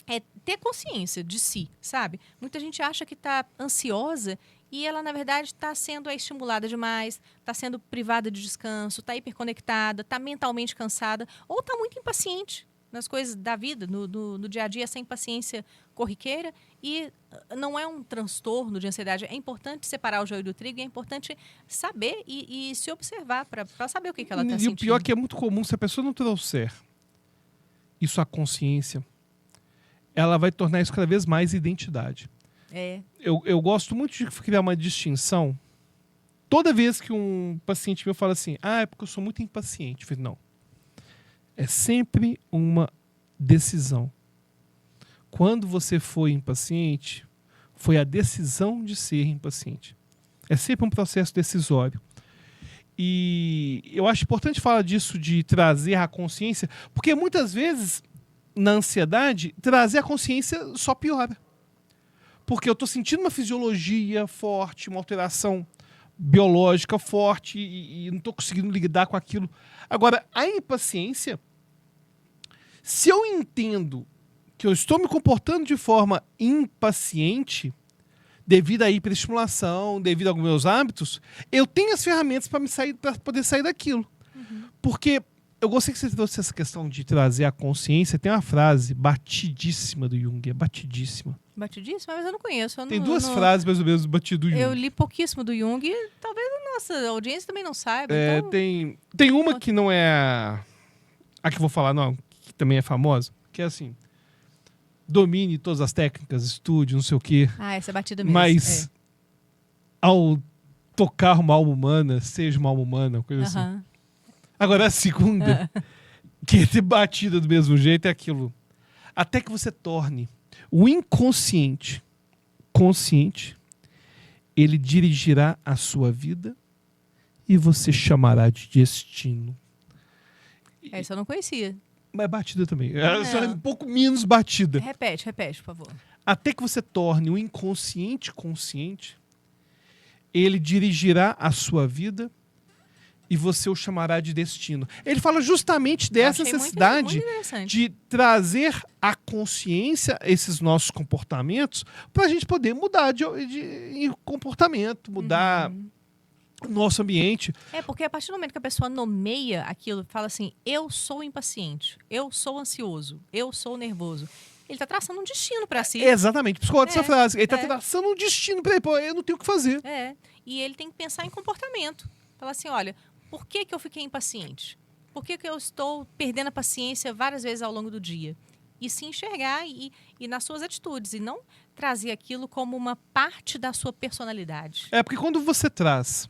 É ter consciência de si, sabe? Muita gente acha que está ansiosa e ela, na verdade, está sendo estimulada demais, está sendo privada de descanso, está hiperconectada, está mentalmente cansada ou está muito impaciente nas coisas da vida, no dia a dia, essa impaciência corriqueira. E não é um transtorno de ansiedade. É importante separar o joio do trigo, é importante saber e se observar para saber o que ela está E sentindo. o pior é que é muito comum, se a pessoa não trouxer isso à consciência, ela vai tornar isso cada vez mais identidade. Eu gosto muito de criar uma distinção. Toda vez que um paciente meu fala assim, é porque eu sou muito impaciente. Eu falei, não. É sempre uma decisão. Quando você foi impaciente, foi a decisão de ser impaciente. É sempre um processo decisório. E eu acho importante falar disso, de trazer a consciência, porque muitas vezes, na ansiedade, trazer a consciência só piora. Porque eu estou sentindo uma fisiologia forte, uma alteração biológica forte e não estou conseguindo lidar com aquilo. Agora, a impaciência, se eu entendo que eu estou me comportando de forma impaciente, devido à hiperestimulação, devido aos meus hábitos, eu tenho as ferramentas para poder sair daquilo. Uhum. Porque eu gostei que você trouxe essa questão de trazer a consciência. Tem uma frase batidíssima do Jung, é batidíssima. Batidíssima? Mas eu não conheço. Tem duas frases mais ou menos batidas do Jung. Eu li pouquíssimo do Jung e talvez a nossa audiência também não saiba. Então... Tem uma que não é a que eu vou falar, não, que também é famosa, que é assim, domine todas as técnicas, estude, não sei o quê. Essa é batida mesmo. Mas ao tocar uma alma humana, seja uma alma humana, uma coisa assim. Agora a segunda, que é ter batida do mesmo jeito, é aquilo. Até que você torne o inconsciente consciente, ele dirigirá a sua vida e você chamará de destino. Essa eu não conhecia. Mas batida também. Essa é um pouco menos batida. Repete, por favor. Até que você torne o inconsciente consciente, ele dirigirá a sua vida e você o chamará de destino. Ele fala justamente dessa necessidade muito de trazer à consciência esses nossos comportamentos para a gente poder mudar de comportamento, mudar o nosso ambiente. Porque a partir do momento que a pessoa nomeia aquilo, fala assim, eu sou impaciente, eu sou ansioso, eu sou nervoso. Ele está traçando um destino para si. Exatamente, psicólogo essa frase. Ele está traçando um destino para ele. Pô, eu não tenho o que fazer. E ele tem que pensar em comportamento. Falar assim, olha, por que eu fiquei impaciente? Por que eu estou perdendo a paciência várias vezes ao longo do dia? E se enxergar e nas suas atitudes. E não trazer aquilo como uma parte da sua personalidade. Porque quando você traz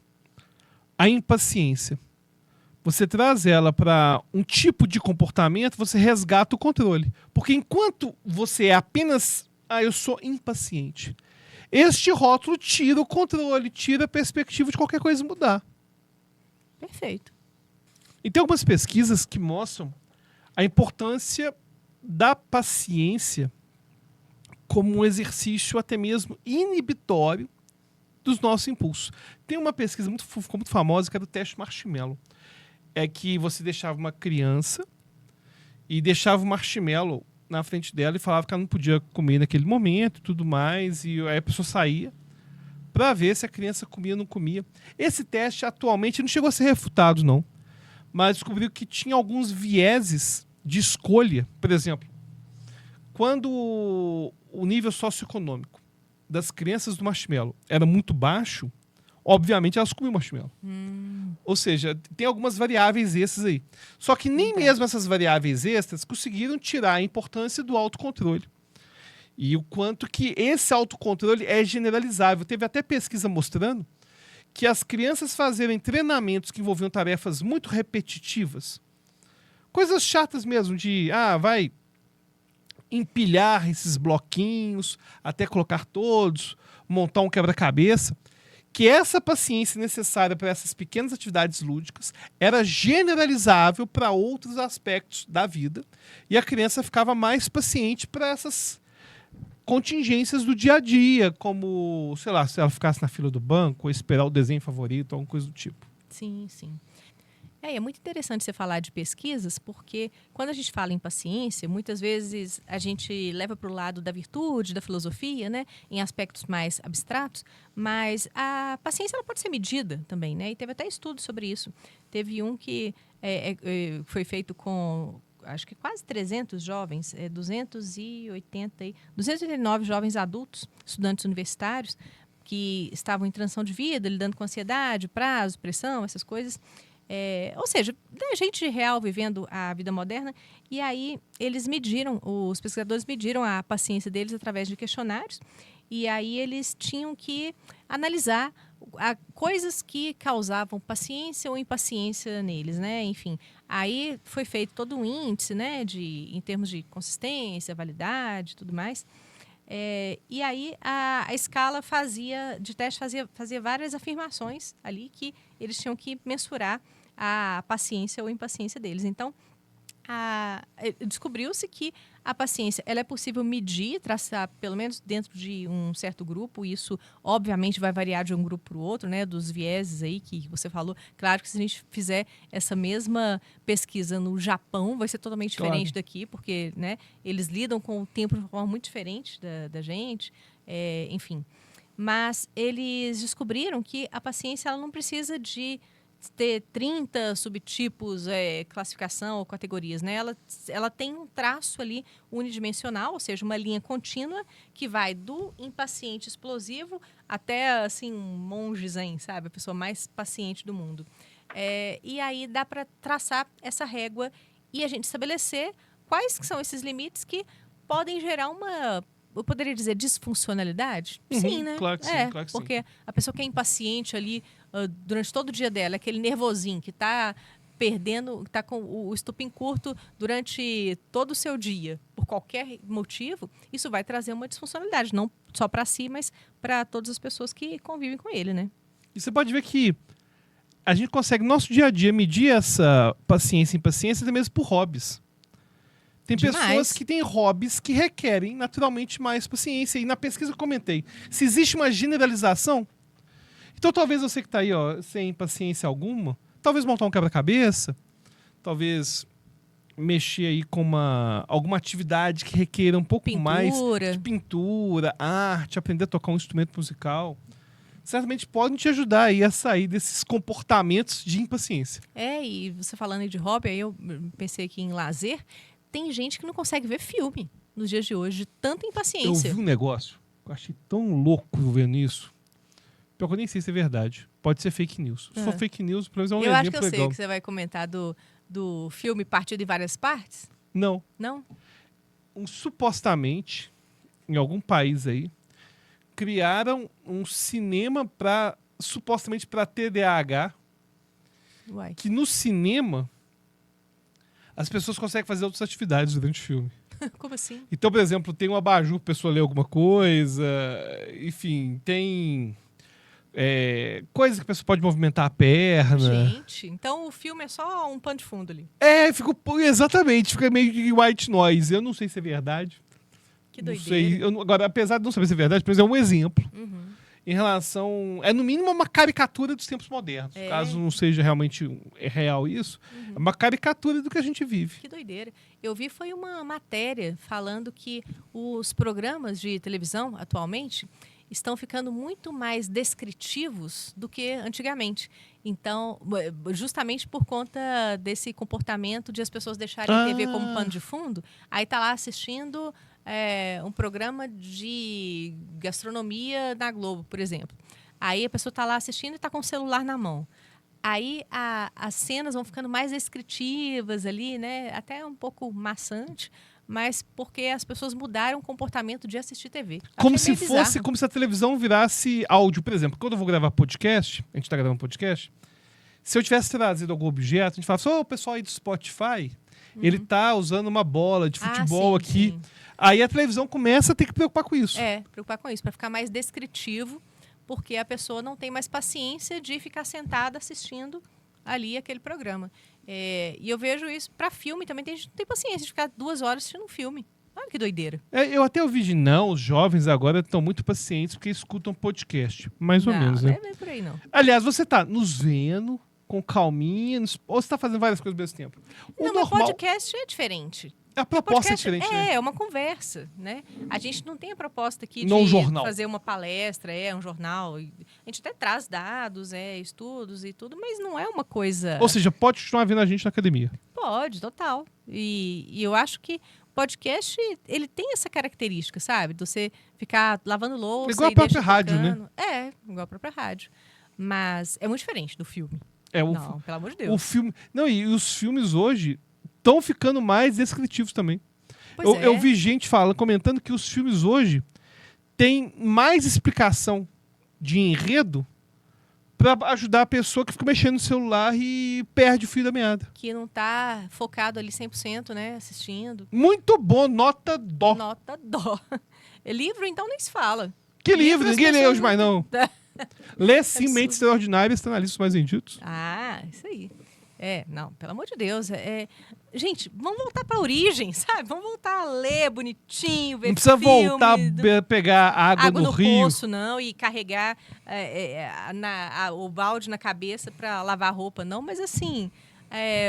a impaciência, você traz ela para um tipo de comportamento, você resgata o controle. Porque enquanto você é apenas, eu sou impaciente, este rótulo tira o controle, tira a perspectiva de qualquer coisa mudar. Perfeito. E tem algumas pesquisas que mostram a importância da paciência como um exercício até mesmo inibitório dos nossos impulsos. Tem uma pesquisa ficou muito famosa, que é do teste Marshmallow. É que você deixava uma criança e deixava o marshmallow na frente dela e falava que ela não podia comer naquele momento e tudo mais, e aí a pessoa saía para ver se a criança comia ou não comia. Esse teste atualmente não chegou a ser refutado, não, mas descobriu que tinha alguns vieses de escolha. Por exemplo, quando o nível socioeconômico das crianças do marshmallow era muito baixo, obviamente elas comiam marshmallow. Ou seja, tem algumas variáveis extras aí. Só que nem mesmo essas variáveis extras conseguiram tirar a importância do autocontrole. E o quanto que esse autocontrole é generalizável. Teve até pesquisa mostrando que as crianças fazerem treinamentos que envolviam tarefas muito repetitivas, coisas chatas mesmo, de vai empilhar esses bloquinhos até colocar todos, montar um quebra-cabeça, que essa paciência necessária para essas pequenas atividades lúdicas era generalizável para outros aspectos da vida e a criança ficava mais paciente para essas contingências do dia a dia, como, sei lá, se ela ficasse na fila do banco ou esperar o desenho favorito, alguma coisa do tipo. Sim, sim. É muito interessante você falar de pesquisas, porque quando a gente fala em paciência, muitas vezes a gente leva para o lado da virtude, da filosofia, né, em aspectos mais abstratos, mas a paciência ela pode ser medida também, né? E teve até estudos sobre isso. Teve um que foi feito com, acho que quase 300 jovens, 289 jovens adultos, estudantes universitários, que estavam em transição de vida, lidando com ansiedade, prazo, pressão, essas coisas. Ou seja, gente real vivendo a vida moderna. E aí os pesquisadores mediram a paciência deles através de questionários. E aí eles tinham que analisar coisas que causavam paciência ou impaciência neles, né? Enfim, aí foi feito todo um índice, né, em termos de consistência, validade e tudo mais. E aí a escala de teste fazia várias afirmações ali que eles tinham que mensurar a paciência ou impaciência deles. Então, descobriu-se que a paciência ela é possível medir, traçar pelo menos dentro de um certo grupo. Isso, obviamente, vai variar de um grupo para o outro, né? Dos vieses aí que você falou. Claro que se a gente fizer essa mesma pesquisa no Japão, vai ser totalmente diferente daqui, porque, né, eles lidam com o tempo de uma forma muito diferente da gente. Enfim. Mas eles descobriram que a paciência ela não precisa de ter 30 subtipos, classificação ou categorias, né? Ela tem um traço ali unidimensional, ou seja, uma linha contínua que vai do impaciente explosivo até, assim, um monge zen, sabe? A pessoa mais paciente do mundo. E aí dá para traçar essa régua e a gente estabelecer quais que são esses limites que podem gerar eu poderia dizer disfuncionalidade? Sim, né? Claro que sim, claro que porque sim. a pessoa que é impaciente ali durante todo o dia dela, aquele nervosinho que está perdendo, está com o estupim curto durante todo o seu dia, por qualquer motivo, isso vai trazer uma disfuncionalidade, não só para si, mas para todas as pessoas que convivem com ele, né? E você pode ver que a gente consegue, no nosso dia a dia, medir essa paciência e impaciência até mesmo por hobbies. Tem pessoas que têm hobbies que requerem naturalmente mais paciência. E na pesquisa eu comentei, se existe uma generalização, então talvez você que está aí, sem paciência alguma, talvez montar um quebra-cabeça, talvez mexer aí com alguma atividade que requeira um pouco mais de pintura, arte, aprender a tocar um instrumento musical, certamente podem te ajudar aí a sair desses comportamentos de impaciência. E você falando aí de hobby, aí eu pensei aqui em lazer. Tem gente que não consegue ver filme nos dias de hoje, de tanta impaciência. Eu vi um negócio, eu achei tão louco vendo isso. Pior que eu nem sei se é verdade. Pode ser fake news. Se for fake news, pelo menos é um exemplo legal. Eu acho que eu sei que você vai comentar do filme Partido em Várias Partes. Não. Não? Supostamente, em algum país aí, criaram um cinema supostamente para TDAH. Uai. Que no cinema as pessoas conseguem fazer outras atividades durante o filme. Como assim? Então, por exemplo, tem um abajur para a pessoa ler alguma coisa, enfim, tem coisas que a pessoa pode movimentar a perna. Gente, então o filme é só um pano de fundo ali. Exatamente, fica meio de white noise. Eu não sei se é verdade. Que doideira. Não sei. Agora, apesar de não saber se é verdade, mas é um exemplo. Uhum. Em relação... no mínimo uma caricatura dos tempos modernos. Caso não seja realmente real isso, é uma caricatura do que a gente vive. Que doideira. Eu vi foi uma matéria falando que os programas de televisão, atualmente, estão ficando muito mais descritivos do que antigamente. Então, justamente por conta desse comportamento de as pessoas deixarem a TV como pano de fundo, aí tá lá assistindo um programa de gastronomia na Globo, por exemplo. Aí a pessoa tá lá assistindo e tá com o celular na mão. Aí as cenas vão ficando mais descritivas ali, né? Até um pouco maçante, mas porque as pessoas mudaram o comportamento de assistir TV. Como se a televisão virasse áudio, por exemplo. Quando eu vou gravar podcast, a gente está gravando podcast, Se eu tivesse trazido algum objeto, a gente fala assim, o pessoal aí do Spotify, ele tá usando uma bola de futebol sim, aqui. sim. Aí a televisão começa a ter que preocupar com isso. Preocupar com isso, para ficar mais descritivo, porque a pessoa não tem mais paciência de ficar sentada assistindo ali aquele programa. E eu vejo isso para filme também. Tem gente que não tem paciência de ficar 2 horas assistindo um filme. Olha que doideira. Eu até ouvi de não, os jovens agora estão muito pacientes porque escutam podcast. Mais ou menos, né? Não é por aí, não. Aliás, você tá nos vendo, com calminha, ou você tá fazendo várias coisas ao mesmo tempo? O Não, normal, mas podcast é diferente. a proposta é Podcast diferente, né? é uma conversa, né? A gente não tem a proposta aqui Não um de jornal. fazer uma palestra, um jornal. A gente até traz dados, estudos e tudo, mas não é uma coisa... Ou seja, pode continuar vendo a gente na academia. Pode, total. E eu acho que podcast, ele tem essa característica, sabe? De você ficar lavando louça Igual a e própria deixa rádio, né? tocando. Igual a própria rádio. Mas é muito diferente do filme. É o, Não, pelo amor de Deus. o filme. Não, e os filmes hoje estão ficando mais descritivos também. Pois Eu vi gente comentando que os filmes hoje têm mais explicação de enredo para ajudar a pessoa que fica mexendo no celular e perde o fio da meada. Que não tá focado ali 100%, né? Assistindo. Muito bom, nota dó. Nota dó. Livro, então, nem se fala. Que livro, as ninguém lê pessoas hoje mais não. Lê sim, Absurdo. Mentes Extraordinárias, está na lista dos mais vendidos. Isso aí. Não, pelo amor de Deus. Gente, vamos voltar pra origem, sabe? Vamos voltar a ler bonitinho, ver Não precisa filme, voltar a pegar água água no no rio. poço, não, e carregar o balde na cabeça para lavar a roupa, não. Mas assim,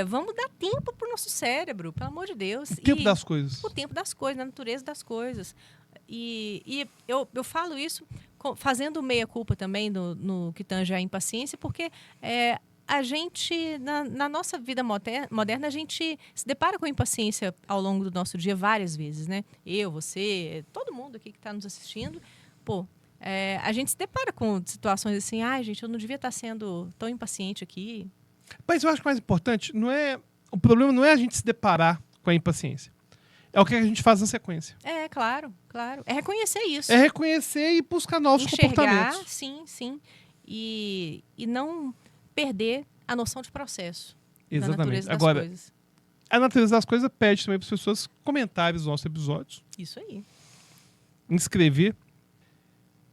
vamos dar tempo pro nosso cérebro, pelo amor de Deus. O tempo das coisas. O tempo das coisas, na natureza das coisas. E eu falo isso fazendo meia-culpa também no que tange a impaciência, porque a gente, na nossa vida moderna, a gente se depara com impaciência ao longo do nosso dia várias vezes, né? Eu, você, todo mundo aqui que está nos assistindo, a gente se depara com situações assim, gente, eu não devia estar sendo tão impaciente aqui. Mas eu acho que o mais importante o problema não é a gente se deparar com a impaciência. É o que a gente faz na sequência. Claro. É reconhecer isso. É reconhecer e buscar novos comportamentos. Sim. E não perder a noção de processo. Exatamente. Da natureza das Agora, coisas. a natureza das coisas pede também para as pessoas comentarem os nossos episódios. Isso aí. Inscrever.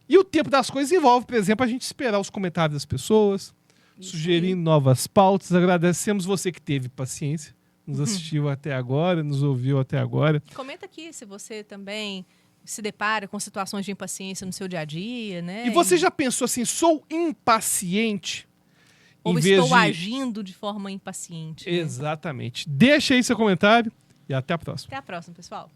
E o tempo das coisas envolve, por exemplo, a gente esperar os comentários das pessoas, sugerir novas pautas. Agradecemos você que teve paciência, nos assistiu até agora, nos ouviu até agora. Comenta aqui se você também se depara com situações de impaciência no seu dia a dia, né? E você já pensou assim, sou impaciente? Ou estou agindo de forma impaciente. Né? Exatamente. Deixa aí seu comentário e até a próxima. Até a próxima, pessoal.